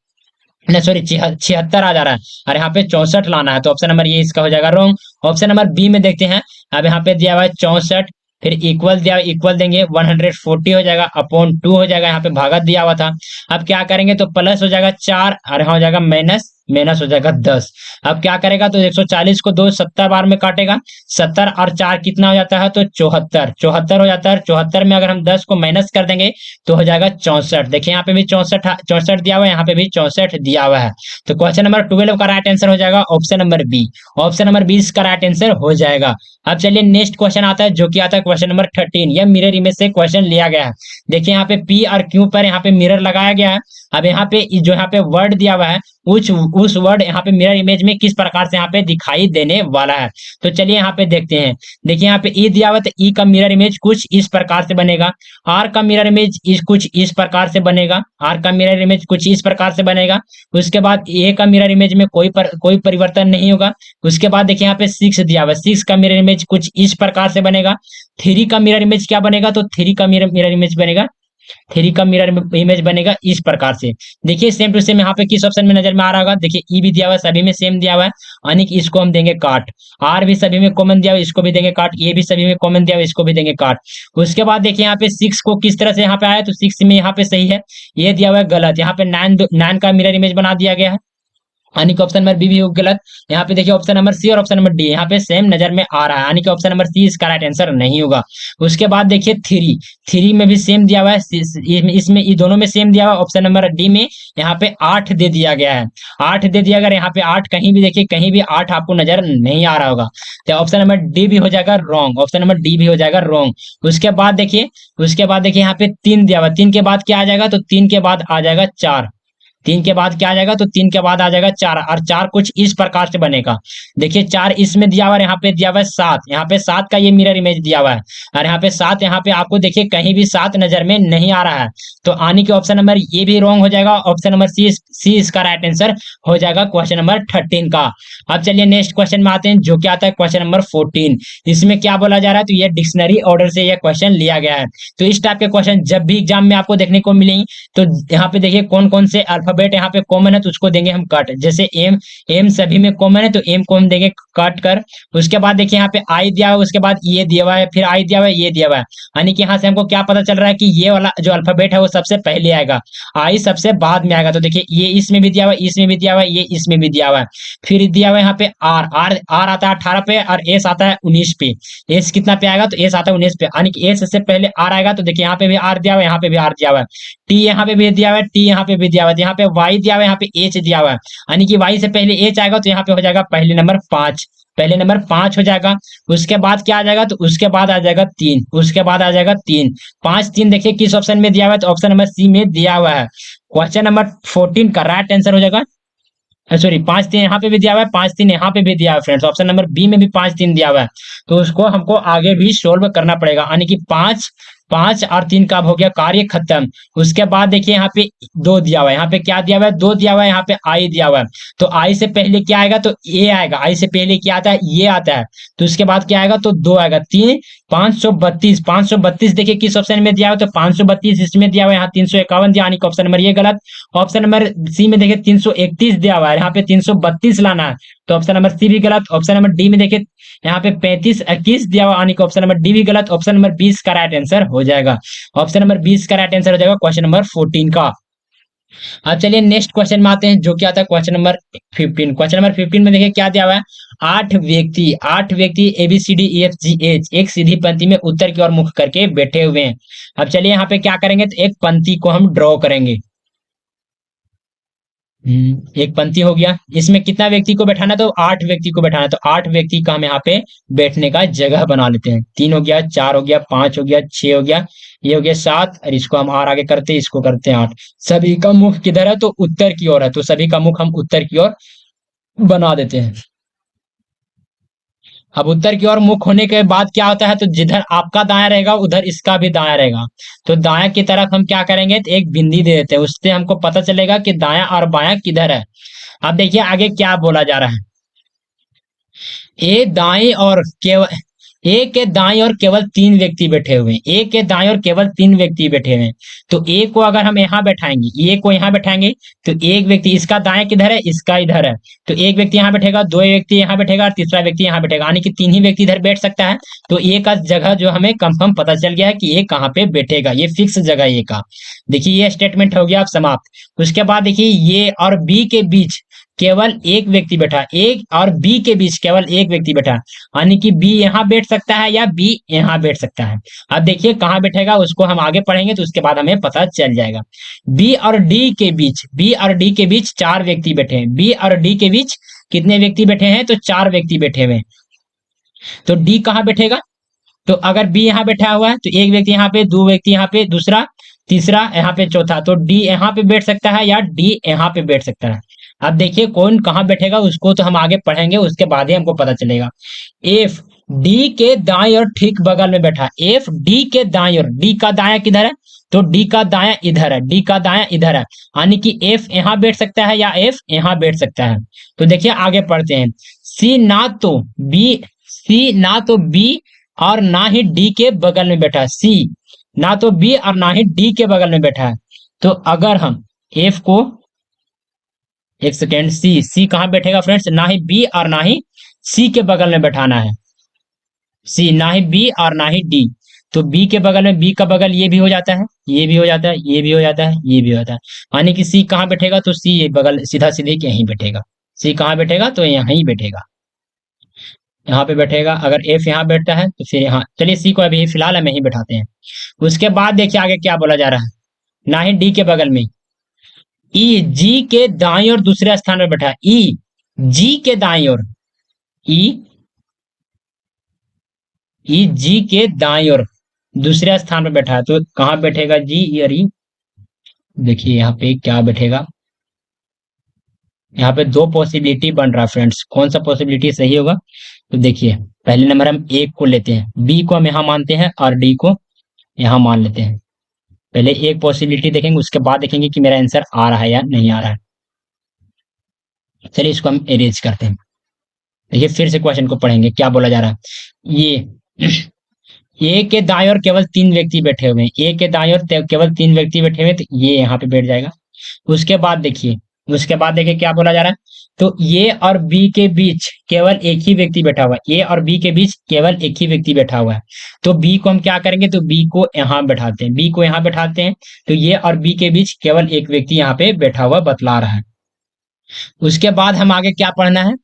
नहीं सॉरी 76 आ जा रहा है, और यहाँ पे 64 लाना है, तो ऑप्शन नंबर ये इसका हो जाएगा रॉन्ग। ऑप्शन नंबर बी में देखते हैं। अब यहाँ पे दिया हुआ है 64, फिर इक्वल दिया, इक्वल देंगे 140 हो जाएगा, अपॉन 2 हो जाएगा, यहाँ पे भागा दिया हुआ था। अब क्या करेंगे, तो प्लस हो जाएगा 4, और यहाँ हो जाएगा माइनस, माइनस हो जाएगा 10। अब क्या करेगा, तो 140 को दो 70 बार में काटेगा, 70 और 4 कितना हो जाता है, तो 74, 74 हो जाता है। 74 में अगर हम 10 को माइनस कर देंगे तो हो जाएगा 64। देखिए यहाँ पे भी 64 दिया हुआ है, यहाँ पे भी 64 दिया हुआ है। तो क्वेश्चन नंबर 12 का राइट आंसर हो जाएगा option number B. Option number 20 का राइट आंसर हो जाएगा। अब चलिए नेक्स्ट क्वेश्चन आता है, जो कि आता है क्वेश्चन नंबर 13। यह मिरर इमेज से क्वेश्चन लिया गया है। देखिए यहाँ पे पी और क्यू पर यहाँ पे मिरर लगाया गया है। अब यहाँ पे जो यहाँ पे वर्ड दिया हुआ है, उस वर्ड यहाँ पे मिरर इमेज में किस प्रकार से यहाँ पे दिखाई देने वाला है। तो चलिए यहाँ पे देखते हैं। देखिए यहाँ पे ई दिया हुआ है, तो ई का मिरर इमेज कुछ इस प्रकार से बनेगा। आर का मिरर इमेज कुछ इस प्रकार से बनेगा। आर का मिरर इमेज कुछ इस प्रकार से बनेगा। उसके बाद ए का मिरर इमेज में कोई परिवर्तन नहीं होगा। उसके बाद देखिए यहाँ पे 6 दिया हुआ है, 6 का मिरर इमेज कुछ इस प्रकार से बनेगा। 3 का मिरर इमेज क्या बनेगा, तो 3 का मिरर इमेज बनेगा, 3 का मिरर इमेज बनेगा इस प्रकार से। देखिए सेम टू सेम यहाँ पे किस ऑप्शन में नजर में आ रहा होगा, देखिए ई भी दिया हुआ है, सभी में सेम दिया हुआ है, यानी कि इसको हम देंगे काट। आर भी सभी में कॉमन दिया हुआ है, इसको भी देंगे काट। ए भी सभी में कॉमन दिया हुआ है, इसको भी देंगे काट। उसके बाद देखिए यहाँ पे 6 को किस तरह से यहाँ पे आया, तो 6 में यहाँ पे सही है, ये दिया हुआ है गलत। यहाँ पे 9 का मिरर इमेज बना दिया गया है, यानी कि ऑप्शन नंबर बी भी हो गलत। यहाँ पे देखिए ऑप्शन नंबर सी और ऑप्शन नंबर डी यहाँ पे सेम नजर में आ रहा है, यानी कि ऑप्शन नंबर सी इसका राइट आंसर नहीं होगा। उसके बाद देखिए 3 में भी सेम दिया हुआ है, इसमें ये दोनों में सेम दिया हुआ है। ऑप्शन नंबर डी में यहाँ पे 8 दे दिया गया है, 8 दे दिया। अगर यहाँ पे 8 कहीं भी देखिए, कहीं भी 8 आपको नजर नहीं आ रहा होगा, तो ऑप्शन नंबर डी भी हो जाएगा रॉन्ग। ऑप्शन नंबर डी भी हो जाएगा रॉन्ग। उसके बाद देखिए यहाँ पे 3 दिया हुआ है, 3 के बाद क्या आ जाएगा, तो 3 के बाद आ जाएगा 4। 3 के बाद क्या आ जाएगा, तो 3 के बाद आ जाएगा 4, और 4 कुछ इस प्रकार से बनेगा। देखिए 4 इसमें दिया हुआ है, यहाँ पे दिया हुआ है 7, यहाँ पे 7 का ये मिरर इमेज दिया हुआ है, और यहाँ पे 7, यहाँ पे आपको देखिए कहीं भी 7 नजर में नहीं आ रहा है। तो आने के ऑप्शन नंबर ये भी रॉन्ग हो जाएगा। ऑप्शन नंबर सी इसका राइट आंसर हो जाएगा क्वेश्चन नंबर 13 का। अब चलिए नेक्स्ट क्वेश्चन में आते हैं, जो कि आता है क्वेश्चन नंबर 14। इसमें क्या बोला जा रहा है, तो ये डिक्शनरी ऑर्डर से यह क्वेश्चन लिया गया है। तो इस टाइप के क्वेश्चन जब भी एग्जाम में आपको देखने को मिलेंगे, तो यहाँ पे देखिए कौन कौन से अल्फाबेट यहाँ पे कॉमन है, तो उसको देंगे हम कट। जैसे एम सभी में कॉमन है, तो एम को हम देंगे कट कर। उसके बाद देखिए यहाँ पे आई दिया हुआ है, उसके बाद ये दिया हुआ है, फिर आई दिया हुआ है, ये दिया हुआ है, यानी कि यहाँ से हमको क्या पता चल रहा है कि ये वाला जो अल्फाबेट है वो सबसे पहले आएगा, आई सबसे बाद में आएगा। तो देखिए ये इसमें भी दिया हुआ है, इसमें भी दिया हुआ है, ये इसमें भी दिया हुआ है। फिर दिया हुआ है यहाँ पे आर आता है 18 पे, और एस आता है 19 पे। एस कितना पे आएगा, तो एस आता है 19 पे, यानी कि एस से पहले आर आएगा। तो देखिए यहाँ पे भी आर दिया हुआ है, यहाँ पे भी आर दिया हुआ है, टी यहाँ पे भी दिया हुआ है, टी यहाँ पे भी दिया हुआ है, यहाँ पे वाई दिया हुआ है, यहाँ पे एच दिया हुआ है, यानी कि वाई से पहले एच आएगा, तो यहाँ पे हो जाएगा पहले नंबर 5, पहले नंबर 5 हो जाएगा। उसके बाद क्या आ जाएगा, तो उसके बाद आ जाएगा 3, उसके बाद आ जाएगा 3, 5 3 देखिए किस ऑप्शन में दिया हुआ है, तो ऑप्शन नंबर सी में दिया हुआ है। क्वेश्चन नंबर 14 का राइट आंसर हो जाएगा, सॉरी 5 3 यहाँ पे भी दिया हुआ है, 5 3 यहाँ पे भी दिया हुआ है फ्रेंड्स। ऑप्शन नंबर बी में भी 5 3 दिया हुआ है, तो उसको हमको आगे भी सोल्व करना पड़ेगा, यानी कि 5 5 और 3 का हो गया कार्य खत्म। उसके बाद देखिए यहाँ पे 2 दिया हुआ है, यहाँ पे क्या दिया हुआ है, 2 दिया हुआ है, यहाँ पे आई दिया हुआ है। तो आई से पहले क्या आएगा, तो ए आएगा, आई से पहले क्या आता है, ये आता है। तो उसके बाद क्या आएगा, तो 2 आएगा। 3 532 देखिए किस ऑप्शन में दिया हुआ है, तो 532 इसमें दिया हुआ है, यहाँ 351 दिया, यानी कि ऑप्शन नंबर ये गलत। ऑप्शन नंबर सी में देखिए 331 दिया हुआ है, यहाँ पे 332 लाना है, तो ऑप्शन नंबर सी भी गलत। ऑप्शन नंबर डी में देखिए यहाँ पे 35 21 दिया हुआ, यानी कि ऑप्शन नंबर डी भी गलत। ऑप्शन नंबर 20 का राइट आंसर हो जाएगा, ऑप्शन नंबर 20 का राइट आंसर हो जाएगा क्वेश्चन नंबर 14 का। अब चलिए नेक्स्ट क्वेश्चन में आते हैं, जो क्या आता है क्वेश्चन नंबर 15। क्वेश्चन नंबर 15 में देखिए क्या दिया हुआ है, 8 व्यक्ति A B C D E F G H एक सीधी पंक्ति में उत्तर की ओर मुख करके बैठे हुए हैं। अब चलिए यहाँ पे क्या करेंगे, तो एक पंक्ति को हम ड्रॉ करेंगे। एक पंक्ति हो गया, इसमें कितना व्यक्ति को बैठाना है, तो 8 व्यक्ति को बैठाना है। तो 8 व्यक्ति का हम यहाँ पे बैठने का जगह बना लेते हैं। 3 हो गया, 4 हो गया, 5 हो गया, 6 हो गया, ये हो गया 7, और इसको हम और आगे करते हैं, इसको करते हैं 8। सभी का मुख किधर है, तो उत्तर की ओर है, तो सभी का मुख हम उत्तर की ओर बना देते हैं। अब उत्तर की ओर मुख होने के बाद क्या होता है, तो जिधर आपका दाया रहेगा उधर इसका भी दाया रहेगा। तो दाया की तरफ हम क्या करेंगे, तो एक बिंदी दे देते हैं, उससे हमको पता चलेगा कि दाया और बायां किधर है। अब देखिए आगे क्या बोला जा रहा है। ए दाएं और केवल ए के दाएं और केवल तीन व्यक्ति बैठे हुए हैं। ए के दाएं और केवल तीन व्यक्ति बैठे हुए हैं। तो ए को अगर हम यहाँ बैठाएंगे, ए को यहाँ बैठाएंगे, तो एक व्यक्ति इसका दाएं किधर है, इसका इधर है। तो एक व्यक्ति यहाँ बैठेगा, दो व्यक्ति यहाँ बैठेगा और तीसरा व्यक्ति यहाँ बैठेगा, यानी कि तीन ही व्यक्ति इधर बैठ सकता है। तो ए का जगह जो हमें कंफर्म पता चल गया है कि ए कहाँ पे बैठेगा, ये फिक्स जगह ए का। देखिए ये स्टेटमेंट हो गया अब समाप्त। उसके बाद देखिए ये और बी के बीच केवल एक व्यक्ति बैठा, ए और बी के बीच केवल एक व्यक्ति बैठा, यानी कि बी यहाँ बैठ सकता है या बी यहाँ बैठ सकता है। अब देखिए कहाँ बैठेगा उसको हम आगे पढ़ेंगे, तो उसके बाद हमें पता चल जाएगा। बी और डी के बीच चार व्यक्ति बैठे हैं। बी और डी के बीच कितने व्यक्ति बैठे हैं, तो चार व्यक्ति बैठे हुए हैं। तो डी कहाँ बैठेगा, तो अगर बी यहाँ बैठा हुआ है तो एक व्यक्ति यहाँ पे, दो व्यक्ति यहाँ पे, दूसरा, तीसरा यहाँ पे, चौथा। तो डी यहाँ पे बैठ सकता है या डी यहाँ पे बैठ सकता है। अब देखिए कौन कहाँ बैठेगा उसको तो हम आगे पढ़ेंगे, उसके बाद ही हमको पता चलेगा। एफ डी के दाएं और ठीक बगल में बैठा, एफ डी के दाएं और, डी का दाया किधर है, तो डी का दाया इधर है, डी का दाया इधर है, यानी कि एफ यहाँ बैठ सकता है या एफ यहाँ बैठ सकता है। तो देखिए आगे पढ़ते हैं। सी ना तो बी और ना ही डी के बगल में बैठा है। सी ना तो बी और ना ही डी के बगल में बैठा है। तो अगर हम एफ को, एक सेकेंड, सी कहाँ बैठेगा फ्रेंड्स, ना ही बी और ना ही सी के बगल में बैठाना है। सी ना ही बी और ना ही डी। तो बी के बगल में, बी का बगल ये भी हो जाता है, ये भी हो जाता है, ये भी हो जाता है, ये भी हो जाता है, यानी कि सी कहाँ बैठेगा, तो सी ये बगल सीधा सीधे यहीं बैठेगा। सी कहाँ बैठेगा, तो यहीं बैठेगा, यहाँ पे बैठेगा। अगर एफ यहाँ बैठता है तो फिर यहाँ, चलिए सी को अभी फिलहाल हम यहीं बैठाते हैं। उसके बाद देखिए आगे क्या बोला जा रहा है। ना ही डी के बगल में, ई जी के दाई और दूसरे स्थान पर बैठा है। ई जी के दाई और, ई ई जी के दाई और दूसरे स्थान पर बैठा है। तो कहाँ बैठेगा, जी और ई। देखिए यहाँ पे क्या बैठेगा, यहाँ पे दो पॉसिबिलिटी बन रहा है फ्रेंड्स, कौन सा पॉसिबिलिटी सही होगा। तो देखिए पहले नंबर हम ए को लेते हैं, बी को हम यहाँ मानते हैं और डी को यहाँ मान लेते हैं। पहले एक पॉसिबिलिटी देखेंगे, उसके बाद देखेंगे कि मेरा आंसर आ रहा है या नहीं आ रहा है। चलिए इसको हम एरेज करते हैं। देखिए फिर से क्वेश्चन को पढ़ेंगे, क्या बोला जा रहा है। ये ए के दाएं और केवल तीन व्यक्ति बैठे हुए हैं, ए के दाएं और केवल तीन व्यक्ति बैठे हुए हैं, तो ये यहाँ पे बैठ जाएगा। उसके बाद देखिए क्या बोला जा रहा है। तो ए और बी के बीच केवल एक ही व्यक्ति बैठा हुआ है, ए और बी के बीच केवल एक ही व्यक्ति बैठा हुआ है। तो बी को हम क्या करेंगे, तो बी को यहाँ बैठाते हैं, बी को यहाँ बैठाते हैं। तो ये और बी के बीच केवल एक व्यक्ति यहाँ पे बैठा हुआ बतला रहा है। उसके बाद हम आगे क्या पढ़ना है,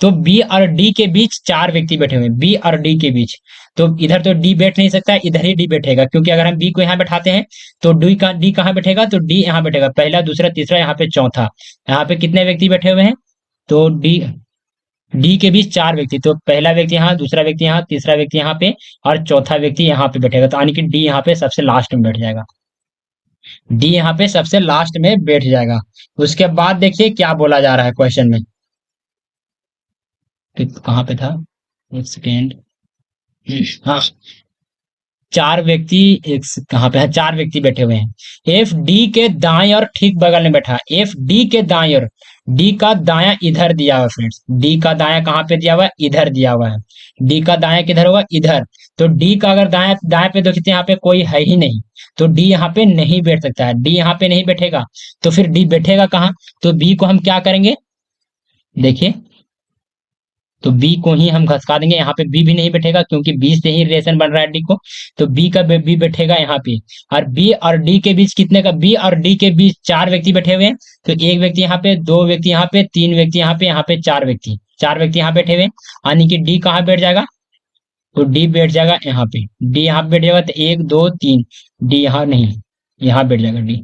तो बी और डी के बीच चार व्यक्ति बैठे हुए हैं, बी और डी के बीच। तो इधर तो डी बैठ नहीं सकता, इधर ही डी बैठेगा, क्योंकि अगर हम बी को यहाँ बैठाते हैं तो डी कहाँ बैठेगा, तो डी यहाँ बैठेगा, पहला, दूसरा, तीसरा, यहाँ पे चौथा। यहाँ पे कितने व्यक्ति बैठे हुए हैं, तो डी के बीच चार व्यक्ति, तो पहला व्यक्ति यहाँ, दूसरा व्यक्ति यहाँ, तीसरा व्यक्ति यहाँ पे और चौथा व्यक्ति यहाँ पे बैठेगा। तो यानी कि डी यहाँ पे सबसे लास्ट में बैठ जाएगा, डी यहाँ पे सबसे लास्ट में बैठ जाएगा। उसके बाद देखिए क्या बोला जा रहा है क्वेश्चन में, कहाँ पे था, एक सेकेंड, हाँ, चार व्यक्ति, कहाँ पे है, चार व्यक्ति बैठे हुए हैं। एफ डी के दाएं और ठीक बगल में बैठा, एफ डी के दाएं और, डी का दाया इधर दिया हुआ फ्रेंड्स, डी का दाया कहाँ पे दिया हुआ है, इधर दिया हुआ है। डी का दाया किधर होगा, इधर। तो डी का अगर दाया दाएं पे देखते यहाँ पे कोई है ही नहीं, तो डी यहाँ पे नहीं बैठ सकता है, डी यहाँ पे नहीं बैठेगा। तो फिर डी बैठेगा कहाँ, तो बी को हम क्या करेंगे, देखिए, तो बी को ही हम घसका देंगे, यहाँ पे बी भी नहीं बैठेगा क्योंकि बी से ही रिलेशन बन रहा है डी को। तो बी का बी बैठेगा यहाँ पे, और बी और डी के बीच कितने का, बी और डी के बीच चार व्यक्ति बैठे हुए हैं। तो एक व्यक्ति यहाँ पे, दो व्यक्ति यहाँ पे, तीन व्यक्ति यहाँ पे चार व्यक्ति यहाँ बैठे हुए हैं, यानी कि डी कहाँ बैठ जाएगा, तो डी बैठ जाएगा यहाँ पे, डी यहाँ बैठ जाएगा। तो एक, दो, तीन, डी यहाँ नहीं, यहाँ बैठ जाएगा डी,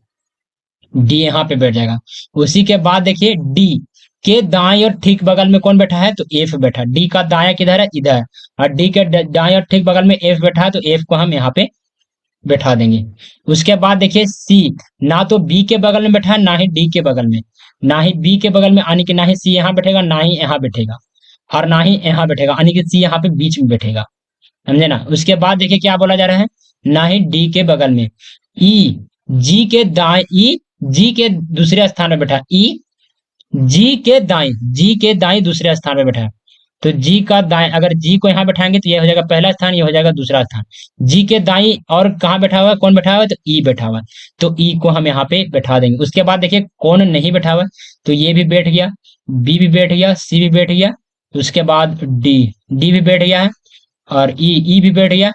डी यहाँ पे बैठ जाएगा। उसी के बाद देखिए डी के दाएं और ठीक बगल में कौन बैठा है, तो एफ बैठा, डी का दाया किधर है, इधर, और डी के दाएं और ठीक बगल में एफ बैठा है। तो एफ को हम यहाँ पे बैठा देंगे। उसके बाद देखिए सी, ना तो बी के बगल में बैठा है ना ही डी के बगल में, ना ही बी के बगल में, यानी कि ना ही सी यहाँ बैठेगा ना ही यहाँ बैठेगा, और ना ही यहाँ बैठेगा, यानी कि सी यहाँ पे बीच में बैठेगा। समझे ना। उसके बाद देखिए क्या बोला जा रहा है, ना ही डी के बगल में। ई, जी के दाएं, ई जी के दूसरे स्थान में बैठा, ई जी के दाएं दूसरे स्थान में बैठा है। तो जी का दाएं, अगर जी को यहाँ बैठाएंगे तो ये हो जाएगा पहला स्थान, ये हो जाएगा दूसरा स्थान। जी के दाई और कहाँ बैठा हुआ है, कौन बैठा हुआ है, तो ई बैठा हुआ है। तो ई को हम यहाँ पे बैठा देंगे। उसके बाद देखिए कौन नहीं बैठा हुआ है, तो ये भी बैठ गया, बी भी बैठ गया, सी भी बैठ गया। उसके बाद डी, डी भी बैठ गया है, और ई भी बैठ गया,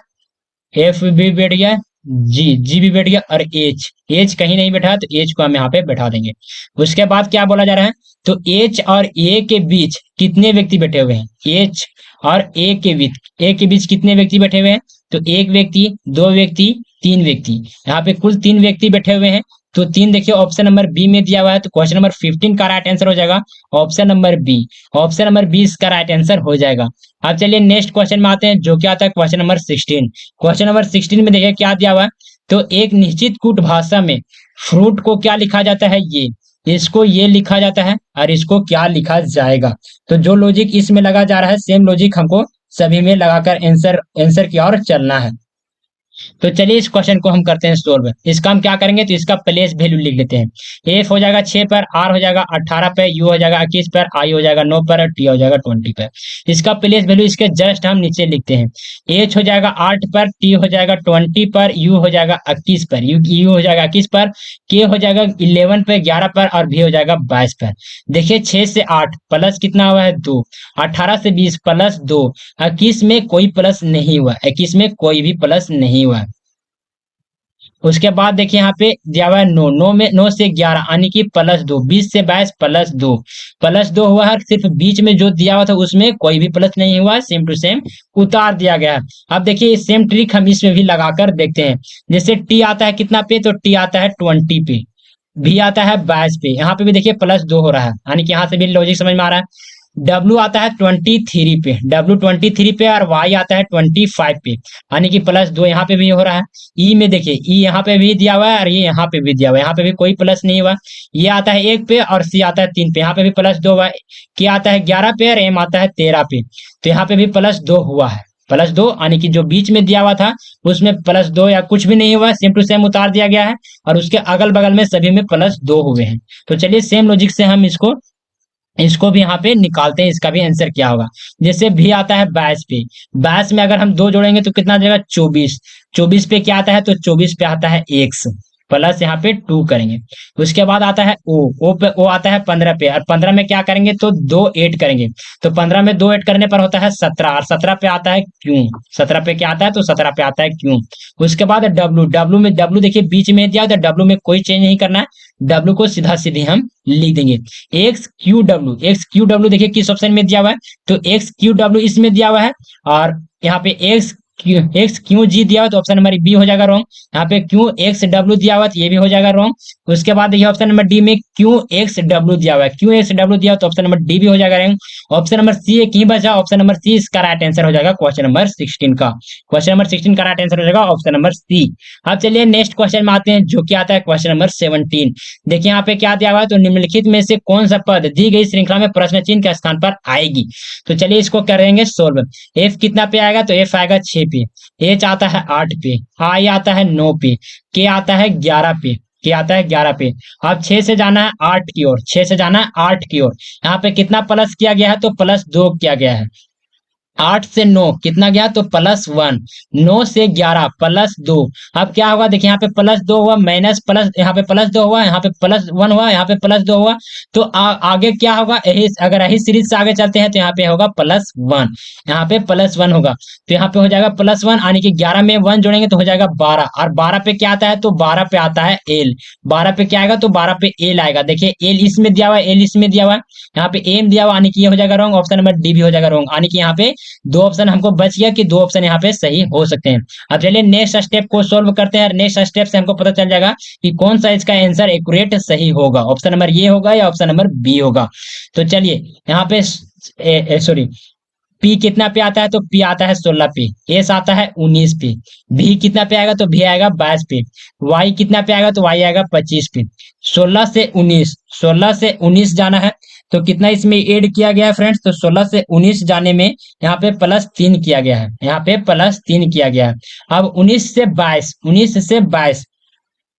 एफ भी बैठ गया, जी भी बैठ गया, और एच कहीं नहीं बैठा, तो एच को हम यहाँ पे बैठा देंगे। उसके बाद क्या बोला जा रहा है, तो एच और ए के बीच कितने व्यक्ति बैठे हुए हैं, एच और ए के बीच कितने व्यक्ति बैठे हुए हैं, तो एक व्यक्ति, दो व्यक्ति, तीन व्यक्ति, यहाँ पे कुल तीन व्यक्ति बैठे हुए हैं। तो तीन देखिए ऑप्शन नंबर बी में दिया हुआ है, तो क्वेश्चन नंबर 15 का राइट आंसर हो जाएगा option number B. Option number 20 का राइट आंसर हो जाएगा। अब चलिए नेक्स्ट क्वेश्चन में आते हैं, जो क्या आता है क्वेश्चन नंबर 16। क्वेश्चन नंबर 16 में देखिए क्या दिया हुआ है, तो एक निश्चित कूट भाषा में फ्रूट को क्या लिखा जाता है, ये, इसको ये लिखा जाता है, और इसको क्या लिखा जाएगा। तो जो लॉजिक इसमें लगा जा रहा है सेम लॉजिक हमको सभी में लगाकर आंसर की ओर चलना है। तो चलिए इस क्वेश्चन को हम करते हैं सोल्व। इसका हम क्या करेंगे, तो इसका प्लेस वैल्यू लिख लेते हैं। एफ हो जाएगा 6 पर, आर हो जाएगा 18 पे, यू हो जाएगा 21 पर, आई हो जाएगा 9 पर, टी हो जाएगा 20 पर। इसका प्लेस वैल्यू इसके जस्ट हम नीचे लिखते हैं। एच हो जाएगा 8 पर, टी हो जाएगा 20 पर, यू हो जाएगा 21 पर, यू हो जाएगा 21 पर, के हो जाएगा 11 पर, 11 पर, और भी हो जाएगा 22 पर। देखिए 6 से 8 प्लस कितना हुआ है 2, 18 से 20 प्लस 2, 21 में कोई प्लस नहीं हुआ, 21 में कोई भी प्लस नहीं हुआ। उसके बाद देखिए यहाँ पे दिया हुआ है 9, 9 में 9 से 11 यानी कि प्लस 2, 20 से 22 प्लस 2 हुआ है। सिर्फ बीच में जो दिया हुआ था उसमें कोई भी प्लस नहीं हुआ, सेम टू सेम उतार दिया गया है। अब देखिए सेम ट्रिक हम इसमें भी लगाकर देखते हैं। जैसे टी आता है कितना पे, तो टी आता है 20 पे, भी आता है 22 पे, यहाँ पे भी देखिए प्लस 2 हो रहा है, यानी कि यहाँ से भी लॉजिक समझ में आ रहा है। डब्ल्यू आता है 23 पे, डब्ल्यू 23 पे, और वाई आता है 25 पे, यानी कि प्लस 2 यहाँ पे भी हो रहा है। ई में देखिए ई यहाँ पे भी दिया हुआ है, और ये यहाँ पे भी दिया हुआ है, यहाँ पे भी कोई प्लस नहीं हुआ। ये आता है 1 पे, और सी आता है 3 पे, यहाँ पे भी प्लस 2 हुआ है। के आता है 11 पे, और एम आता है 13 पे, तो यहाँ पे भी प्लस 2 हुआ है। प्लस 2 यानी कि जो बीच में दिया हुआ था उसमें प्लस 2 या कुछ भी नहीं हुआ, सेम टू सेम उतार दिया गया है, और उसके अगल बगल में सभी में प्लस 2 हुए हैं। तो चलिए सेम लॉजिक से हम इसको इसको भी यहाँ पे निकालते हैं, इसका भी आंसर क्या होगा। जैसे भी आता है 22 पे, 22 में अगर हम 2 जोड़ेंगे तो कितना आ जाएगा 24, 24 पे क्या आता है, तो 24 पे आता है एक्स, प्लस यहाँ पे 2 करेंगे। उसके बाद आता है ओ पे ओ आता है 15 पे, और 15 में क्या करेंगे, तो 2 ऐड करेंगे, तो 15 में 2 ऐड करने पर होता है 17, और 17 पे आता है क्यों, 17 पे क्या आता है, तो 17 पे आता है क्यों। उसके बाद डब्लू, डब्लू में डब्लू देखिए बीच में दिया, तो डब्लू में कोई चेंज नहीं करना है, डब्लू को सीधा सीधे हम लिख देंगे। एक्स क्यू डब्ल्यू देखिए किस ऑप्शन में दिया हुआ है, तो एक्स क्यू डब्ल्यू इसमें दिया हुआ है, और यहाँ पे एक्स क्यू जी दिया हुआ, तो ऑप्शन नंबर बी हो जाएगा रॉन्ग। यहाँ पे क्यू एक्स डब्ल्यू दिया हुआ, तो ये भी हो जाएगा रॉन्ग। उसके बाद देखिए ऑप्शन नंबर डी में क्यू एक्स डब्ल्यू दिया हुआ है, क्यू एक्स डब्ल्यू दिया हुआ, तो ऑप्शन नंबर डी भी हो जाएगा रॉन्ग। ऑप्शन नंबर सी एक ही बचा, ऑप्शन नंबर सी इसका राइट आंसर हो जाएगा क्वेश्चन नंबर 16 का। क्वेश्चन नंबर 16 का राइट आंसर हो जाएगा ऑप्शन नंबर सी। अब चलिए नेक्स्ट क्वेश्चन में आते हैं, जो कि आता है क्वेश्चन नंबर 17। देखिए यहाँ पे क्या दिया हुआ है, तो निम्नलिखित में से कौन सा पद दी गई श्रृंखला में प्रश्न चिन्ह के स्थान पर आएगी। तो चलिए इसको करेंगे सोल्व। एफ कितना पे आएगा, तो एफ आएगा 6 पे, एच आता है 8 पे, आई आता है 9 पे, के आता है 11 पे, के आता है 11 पे। अब 6 से जाना है 8 की ओर, 6 से जाना है 8 की ओर। यहाँ पे कितना प्लस किया गया है, तो प्लस 2 किया गया है। 8 से 9 कितना गया, तो प्लस 1, 9 से 11 प्लस 2। अब क्या होगा, देखिए यहाँ पे प्लस 2 हुआ, माइनस प्लस, यहाँ पे प्लस 2 हुआ, यहाँ पे प्लस 1 हुआ, यहाँ पे प्लस 2 हुआ। तो आगे क्या होगा, यही अगर यही सीरीज से आगे चलते हैं तो यहाँ पे होगा प्लस 1, यहाँ पे प्लस 1 होगा, तो यहाँ पे हो जाएगा प्लस 1, यानी कि 11 में 1 जोड़ेंगे तो हो जाएगा 12, और 12 पे क्या आता है, तो 12 पे आता है एल, 12 पे क्या आएगा, तो 12 पे एल आएगा। देखिए एल इसमें दिया हुआ है, एल इसमें दिया हुआ है, यहाँ पे एम दिया हुआ, यानी कि ये हो जाएगा रॉन्ग, ऑप्शन नंबर डी भी हो जाएगा रॉन्ग, यानी कि यहाँ पे दो ऑप्शन हमको बच गया, कि दो ऑप्शन यहाँ पे सही हो सकते हैं। अब चलिए नेक्स्ट स्टेप को सोल्व करते हैं, नेक्स्ट स्टेप से हमको पता चल जाएगा कि कौन सा इसका आंसर एक्यूरेट सही होगा, ऑप्शन नंबर ये होगा या ऑप्शन नंबर बी होगा। तो चलिए यहाँ पे सॉरी पी कितना पे आता है, तो पी आता है 16 पे, एस आता है 19 पे, भी कितना पे आएगा, तो भी आएगा 22 पे, वाई कितना पे आएगा, तो वाई आएगा 25 पे। 16 से 19 जाना है, तो कितना इसमें ऐड किया गया है फ्रेंड्स, तो 16 से 19 जाने में यहाँ पे +3 किया गया है, यहाँ पे +3 किया गया है। अब 19 से 22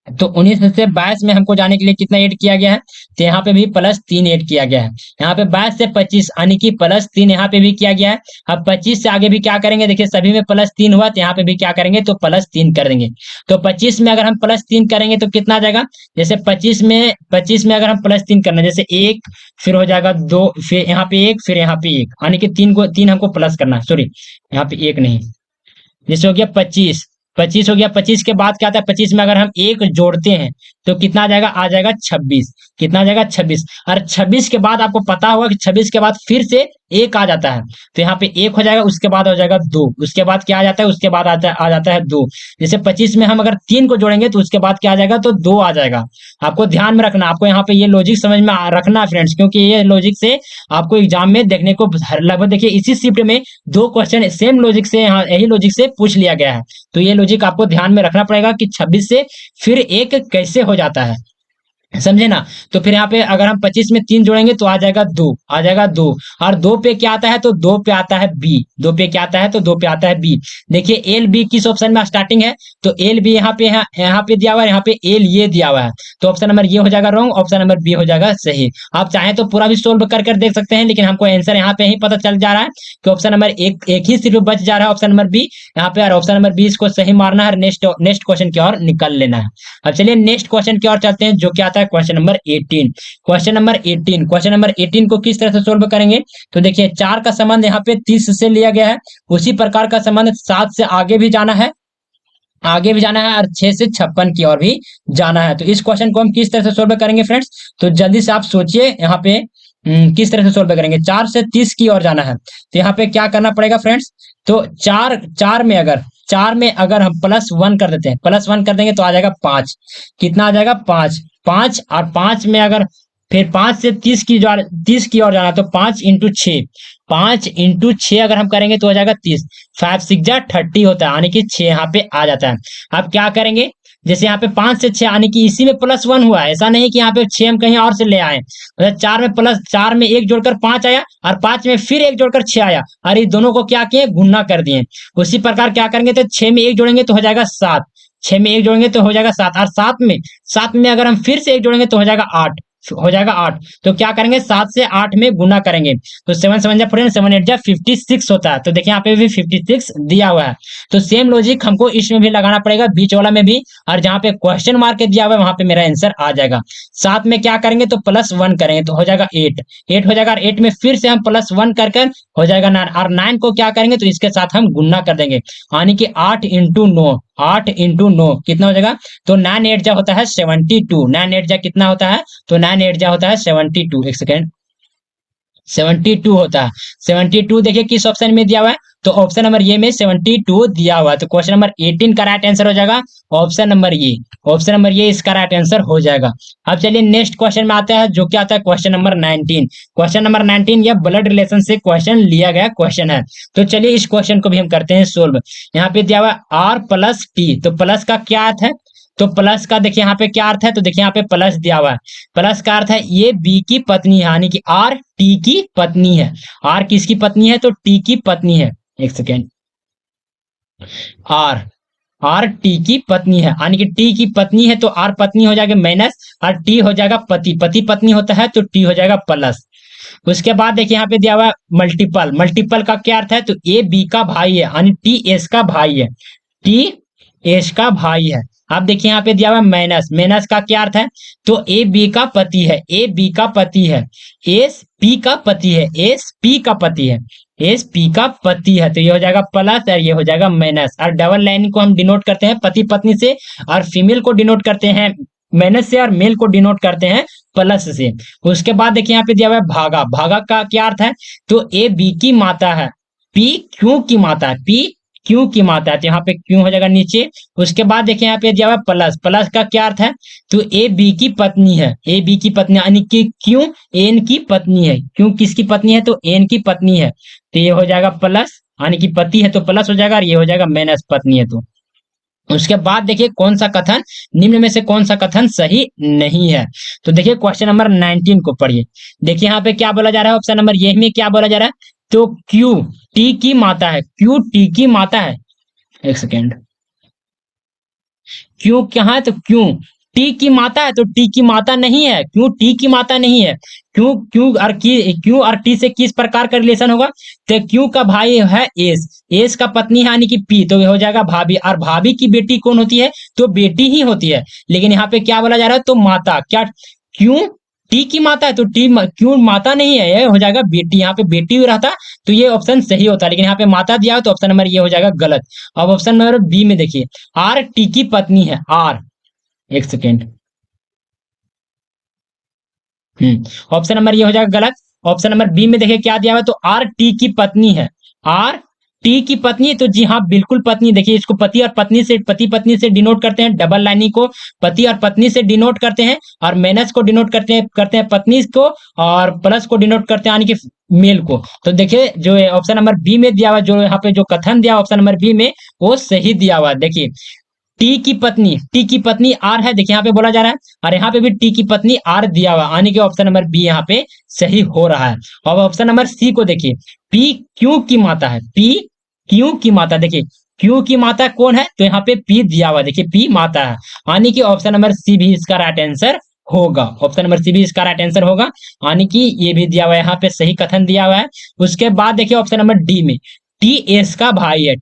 तो 19 से 22 में हमको जाने के लिए कितना ऐड किया गया है, तो यहाँ पे भी +3 ऐड किया गया है। यहाँ पे 22 से 25 यानी कि +3 यहाँ पे भी किया गया है। अब 25 से आगे भी क्या करेंगे, देखिए सभी में +3 हुआ, तो यहाँ पे भी क्या करेंगे, तो +3 कर देंगे। तो 25 में अगर हम +3 करेंगे तो कितना आ जाएगा, जैसे 25 में अगर हम +3 करना, जैसे 1 फिर हो जाएगा 2, फिर यहाँ पे 1, फिर यहाँ पे 1, यानी कि 3 हमको प्लस करना है, सॉरी यहाँ पे 1 नहीं, जैसे हो गया 25, 25 हो गया। 25 के बाद क्या आता है, 25 में अगर हम 1 जोड़ते हैं तो कितना आ जाएगा, 26। कितना आ जाएगा, 26। और 26 के बाद आपको पता होगा कि 26 के बाद फिर से 1 आ जाता है, तो यहाँ पे 1 हो जाएगा, उसके बाद हो जाएगा 2, उसके बाद क्या आ जाता है, उसके बाद आ जाता है 2। जैसे 25 में हम अगर 3 को जोड़ेंगे तो उसके बाद क्या आ जाएगा, तो 2 आ जाएगा। आपको ध्यान में रखना, आपको यहाँ पे ये लॉजिक समझ में रखना फ्रेंड्स, क्योंकि ये लॉजिक से आपको एग्जाम में देखने को लगभग, देखिए इसी शिफ्ट में 2 क्वेश्चन सेम लॉजिक से, यहाँ यही लॉजिक से पूछ लिया गया है। तो ये लॉजिक आपको ध्यान में रखना पड़ेगा कि 26 से फिर 1 कैसे हो जाता है, समझे ना। तो फिर यहाँ पे अगर हम 25 में 3 जोड़ेंगे तो आ जाएगा 2, आ जाएगा 2। और 2 पे क्या आता है, तो 2 पे आता है बी, 2 पे क्या आता है, तो 2 पे आता है बी। देखिए एल बी किस ऑप्शन में स्टार्टिंग है, तो एल बी यहाँ पे दिया हुआ है, यहाँ पे एल ये दिया हुआ है, तो ऑप्शन नंबर ये हो जाएगा रॉन्ग, ऑप्शन नंबर बी हो जाएगा सही। आप चाहें तो पूरा भी सोल्व कर कर देख सकते हैं, लेकिन हमको आंसर यहाँ पे ही पता चल जा रहा है कि ऑप्शन नंबर एक ही सिर्फ बच जा रहा है, ऑप्शन नंबर बी यहाँ पे, और ऑप्शन नंबर बी इसको सही मारना है, नेक्स्ट क्वेश्चन की ओर निकल लेना है। अब चलिए नेक्स्ट क्वेश्चन की ओर चलते हैं, जो क्या आता है क्वेश्चन नंबर 18। क्वेश्चन नंबर 18 को किस तरह से सोल्व करेंगे, तो देखिए 4 का संबंध यहाँ पे 30 से लिया गया है, उसी प्रकार का संबंध 7 से आगे भी जाना है, और 6 से 56 की ओर भी जाना है। तो इस क्वेश्चन को हम किस तरह से सोल्व करेंगे फ्रेंड्स, तो जल्दी से आप सोचिए यहाँ पे किस तरह से सोल्व करेंगे। 4 से 30 की ओर जाना है, तो यहाँ पे क्या करना पड़ेगा फ्रेंड्स, तो चार में अगर हम +1 कर देते हैं, +1 कर देंगे तो आ जाएगा 5। कितना आ जाएगा, 5, 5। और 5 में अगर फिर 5 से 30 की ओर जाना, तो 5 इंटू 6, 5 इंटू 6 अगर हम करेंगे तो हो जाएगा 30। 5 6 जा 30 होता है, यानी कि 6 यहाँ पे आ जाता है। अब क्या करेंगे, जैसे यहाँ पे 5 से 6 यानी कि इसी में +1 हुआ है, ऐसा नहीं कि यहाँ पे 6 हम कहीं और से ले आए, मतलब 4 में 1 जोड़कर 5 आया, और 5 में फिर 1 जोड़कर 6 आया, और ये दोनों को क्या किए, गुणा कर दिए। उसी प्रकार क्या करेंगे, तो 6 में 1 जोड़ेंगे तो हो जाएगा 7, 6 में 1 जोड़ेंगे तो हो जाएगा 7, और 7 में अगर हम फिर से 1 जोड़ेंगे तो हो जाएगा 8, हो जाएगा 8। तो क्या करेंगे, 7 से 8 में गुना करेंगे, तो 7 7 जा 14, 7 8 जा 56 होता है। तो देखिए यहाँ पे भी 56 दिया हुआ है, तो सेम लॉजिक हमको इसमें भी लगाना पड़ेगा, बीच वाला में भी, और जहाँ पे क्वेश्चन मार्क के दिया हुआ है वहां पे मेरा आंसर आ जाएगा। 7 में क्या करेंगे, तो +1 करेंगे तो हो जाएगा 8 हो जाएगा, और 8 में फिर से हम +1 कर हो जाएगा 9, और 9 को क्या करेंगे, तो इसके साथ हम गुना कर देंगे, यानी कि 8 इंटू 9, 8 इंटू 9 कितना हो जाएगा, तो 9 8 जा होता है 72, 9 8 जा कितना होता है, तो 9 8 जा होता है 72, एक सेकेंड, 72 होता है। 72 देखिए किस ऑप्शन में दिया हुआ है, तो ऑप्शन नंबर ये में 72 दिया हुआ है, तो क्वेश्चन नंबर 18 का राइट आंसर हो जाएगा ऑप्शन नंबर ये, ऑप्शन नंबर ये इसका राइट आंसर हो जाएगा। अब चलिए नेक्स्ट क्वेश्चन में आता है, जो क्या आता है क्वेश्चन नंबर 19। क्वेश्चन नंबर 19 यह ब्लड रिलेशन से क्वेश्चन लिया गया क्वेश्चन है, तो चलिए इस क्वेश्चन को भी हम करते हैं सोल्व। यहाँ पे दिया हुआ है R+T, तो प्लस का क्या अर्थ है, तो प्लस का देखिए यहाँ पे क्या अर्थ है, तो देखिए यहाँ पे प्लस दिया हुआ है, प्लस का अर्थ है ये बी की पत्नी है, यानी कि आर टी की पत्नी है। आर किसकी पत्नी है, तो टी की पत्नी है, एक सेकेंड, आर टी की पत्नी है, यानी कि टी की पत्नी है, तो आर पत्नी हो जाएगा माइनस, और टी हो जाएगा पति, पति पत्नी होता है तो टी हो जाएगा प्लस। उसके बाद देखिए यहाँ पे दिया हुआ है मल्टीपल, मल्टीपल का क्या अर्थ है, तो ए बी का भाई है, यानी टी एस का भाई है, टी एस का भाई है। आप देखिए यहाँ पे दिया हुआ है माइनस, माइनस का क्या अर्थ है, तो ए बी का पति है, ए बी का पति है, एस पी का पति है, एस पी का पति है, एस पी का पति है, तो ये हो जाएगा प्लस और ये हो जाएगा माइनस। और डबल लाइन को हम डिनोट करते हैं पति पत्नी से, और फीमेल को डिनोट करते हैं माइनस से, और मेल को डिनोट करते हैं प्लस से। उसके बाद देखिए यहाँ पे दिया हुआ है भागा, भागा का क्या अर्थ है, तो ए बी की माता है, पी क्यू की माता है, पी क्यू की माता है, तो यहाँ पे क्यू हो जाएगा नीचे। उसके बाद देखिए यहाँ पे दिया हुआ प्लस, प्लस का क्या अर्थ है, तो ए बी की पत्नी है, ए बी की पत्नी यानी कि क्यू एन की पत्नी है, क्यू किसकी पत्नी है, तो एन की पत्नी है, तो ये हो जाएगा प्लस, यानी कि पति है तो प्लस हो जाएगा, और ये हो जाएगा माइनस पत्नी है तो। उसके बाद देखिए कौन सा कथन निम्न में से कौन सा कथन सही नहीं है। तो देखिए क्वेश्चन नंबर 19 को पढ़िए। देखिए यहाँ पे क्या बोला जा रहा है, ऑप्शन नंबर ये में क्या बोला जा रहा है, तो क्यू टी की माता है, क्यू टी की माता है, एक सेकेंड, क्यों कहाँ है, तो क्यों टी की माता है, तो टी की माता नहीं है, क्यों टी की माता नहीं है, क्यों क्यों और की क्यों और टी से किस प्रकार का रिलेशन होगा, तो क्यों का भाई है एस, एस का पत्नी है यानी कि पी, तो ये हो जाएगा भाभी, और भाभी की बेटी कौन होती है, तो बेटी ही होती है। लेकिन यहाँ पे क्या बोला जा रहा है, तो माता, क्या क्यों टी की माता है, तो क्यों माता नहीं है, ये हो जाएगा बेटी, यहाँ पे बेटी रहता तो ये ऑप्शन सही होता, लेकिन यहाँ पे माता दिया हो तो ऑप्शन नंबर ये हो जाएगा गलत। अब ऑप्शन नंबर बी में देखिए, आर टी की पत्नी है, आर, एक सेकेंड, ऑप्शन नंबर ये हो जाएगा गलत। ऑप्शन नंबर बी में देखिए क्या दिया हुआ है, तो आर टी की पत्नी है, आर टी की पत्नी, तो जी हाँ बिल्कुल पत्नी, देखिए इसको पति और पत्नी से, पति पत्नी से डिनोट करते हैं, डबल लाइनिंग को पति और पत्नी से डिनोट करते हैं, और माइनस को डिनोट करते हैं पत्नी को, और प्लस को डिनोट करते हैं यानी कि मेल को। तो देखिए जो ऑप्शन नंबर बी में दिया हुआ, जो यहाँ पे जो कथन दिया ऑप्शन नंबर बी में, वो सही दिया हुआ है। देखिए टी की पत्नी आर है, देखिए यहाँ पे बोला जा रहा है, और यहाँ पे भी टी की पत्नी आर दिया हुआ, यानी कि ऑप्शन नंबर बी यहाँ पे सही हो रहा है। और ऑप्शन नंबर सी को देखिए, पी क्यों की माता है, पी क्यों की माता, देखिए क्यों की माता कौन है, तो यहाँ पे पी दिया हुआ, देखिए पी माता है, यानी कि ऑप्शन नंबर सी भी इसका राइट आंसर होगा, ऑप्शन नंबर सी भी इसका राइट आंसर होगा, यानी कि ये भी दिया हुआ है, यहाँ पे सही कथन दिया हुआ है। उसके बाद देखिए ऑप्शन नंबर डी में, टी एस का भाई है,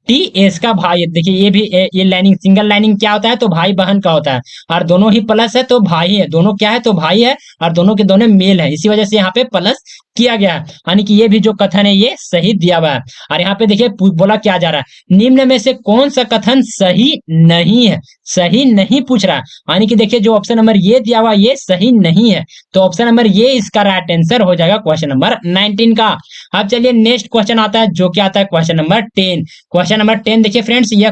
टी एस का भाई है, देखिए ये भी ये लाइनिंग सिंगल लाइनिंग क्या होता है, तो भाई बहन का होता है, और दोनों ही प्लस है तो भाई है, दोनों क्या है तो भाई है, और दोनों के दोनों मेल है, इसी वजह से यहाँ पे प्लस किया गया है, यानी कि ये भी जो कथन है ये सही दिया हुआ है। और यहाँ पे देखिए बोला क्या जा रहा है, निम्न में से कौन सा कथन सही नहीं है, सही नहीं पूछ रहा है, यानी कि देखिए जो ऑप्शन नंबर ये दिया हुआ ये सही नहीं है, तो ऑप्शन नंबर ये इसका राइट आंसर हो जाएगा क्वेश्चन नंबर 19 का। अब चलिए नेक्स्ट क्वेश्चन आता है, जो क्या आता है क्वेश्चन नंबर 10। क्वेश्चन नंबर 10 देखिए फ्रेंड्स, यह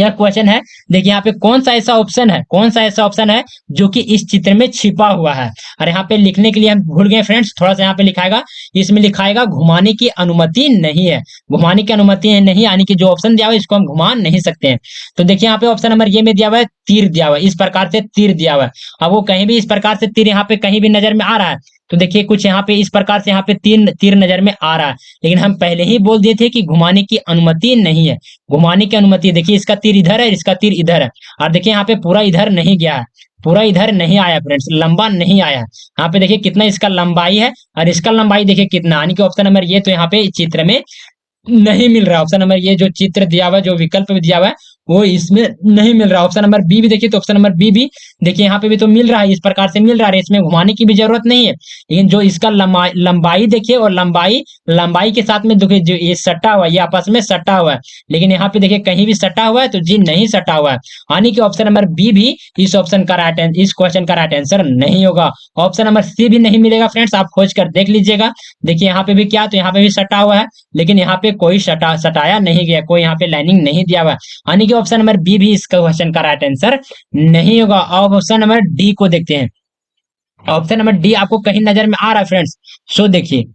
क्वेश्चन है, देखिए यहाँ पे कौन सा ऐसा ऑप्शन है, कौन सा ऐसा ऑप्शन है जो कि इस चित्र में छिपा हुआ है। और यहाँ पे लिखने के लिए हम भूल गए फ्रेंड्स, थोड़ा सा यहाँ पे लिखाएगा, इसमें लिखाएगा घुमाने की अनुमति नहीं है, घुमाने की अनुमति नहीं, यानी कि जो ऑप्शन दिया हुआ है इसको हम घुमा नहीं सकते हैं। तो देखिए यहाँ पे ऑप्शन नंबर ये में दिया हुआ है, तीर दिया हुआ है, इस प्रकार से तीर दिया हुआ है। अब वो कहीं भी इस प्रकार से तीर यहाँ पे कहीं भी नजर में आ रहा है, तो देखिए कुछ यहाँ पे इस प्रकार से यहाँ पे तीर तीर नजर में आ रहा है, लेकिन हम पहले ही बोल दिए थे कि घुमाने की अनुमति नहीं है, घुमाने की अनुमति, देखिए इसका तीर इधर है, इसका तीर इधर है, और देखिए यहाँ पे पूरा इधर नहीं गया है, पूरा इधर नहीं आया फ्रेंड्स, लंबा नहीं आया। यहाँ पे देखिए कितना इसका लंबाई है, और इसका लंबाई देखिए कितना, यानी कि ऑप्शन नंबर ये तो यहाँ पे चित्र में नहीं मिल रहा, ऑप्शन नंबर ये जो चित्र दिया हुआ है, जो विकल्प दिया हुआ है वो इसमें नहीं मिल रहा। ऑप्शन नंबर बी भी देखिए, तो ऑप्शन नंबर बी भी देखिए यहाँ पे भी तो मिल रहा है, इस प्रकार से मिल रहा है, इसमें घुमाने की भी जरूरत नहीं है, लेकिन जो इसका लंबाई देखिए, और लंबाई के साथ में देखिए जो ये सटा हुआ है, ये आपस में सटा हुआ है, लेकिन यहाँ पे देखिए कहीं भी सटा हुआ है तो जी नहीं सटा हुआ है, यानी कि ऑप्शन नंबर बी भी इस ऑप्शन का राइट, इस क्वेश्चन का राइट आंसर नहीं होगा। ऑप्शन नंबर सी भी नहीं मिलेगा फ्रेंड्स, आप खोज कर देख लीजिएगा। देखिए यहाँ पे भी क्या, तो यहाँ पे भी सटा हुआ है, लेकिन यहाँ पे कोई सटाया नहीं गया, कोई यहाँ पे लाइनिंग नहीं दिया हुआ, यानी कि ऑप्शन नंबर बी भी इसका क्वेश्चन का राइट आंसर नहीं होगा। अब ऑप्शन नंबर डी को देखते हैं, ऑप्शन नंबर डी आपको कहीं नजर में आ रहा है फ्रेंड्स, सो देखिए,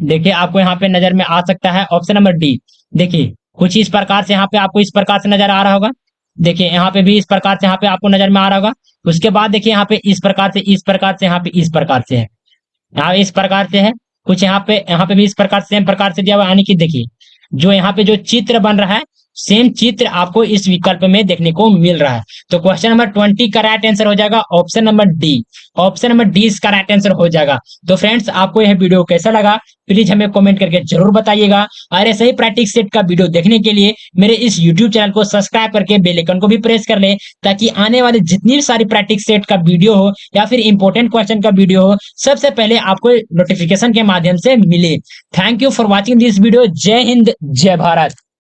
देखिए आपको यहाँ पे नजर में आ सकता है ऑप्शन नंबर डी, देखिए कुछ इस प्रकार से यहाँ पे आपको इस प्रकार से नजर आ रहा होगा, देखिए यहाँ पे भी इस प्रकार से यहाँ पे आपको नजर में आ रहा होगा। उसके बाद देखिए यहाँ पे इस प्रकार से, इस प्रकार से, यहाँ पे इस प्रकार से है, यहाँ इस प्रकार से है, कुछ यहाँ पे भी इस प्रकार सेम प्रकार से दिया हुआ, यानी कि देखिए जो यहाँ पे जो चित्र बन रहा है, सेम चित्र आपको इस विकल्प में देखने को मिल रहा है। तो क्वेश्चन नंबर 20 का राइट आंसर हो जाएगा option number D, option number D इसका राइट आंसर हो जाएगा। तो फ्रेंड्स आपको यह वीडियो कैसा लगा प्लीज हमें कमेंट करके जरूर बताइएगा, और ऐसे ही प्रैक्टिस सेट का वीडियो देखने के लिए मेरे इस यूट्यूब चैनल को सब्सक्राइब करके बेल आइकन को भी प्रेस कर ले, ताकि आने वाले जितनी भी सारी प्रैक्टिस सेट का वीडियो हो या फिर इंपॉर्टेंट क्वेश्चन का वीडियो हो, सबसे पहले आपको नोटिफिकेशन के माध्यम से मिले। Thank you for watching this video. जय हिंद, जय भारत।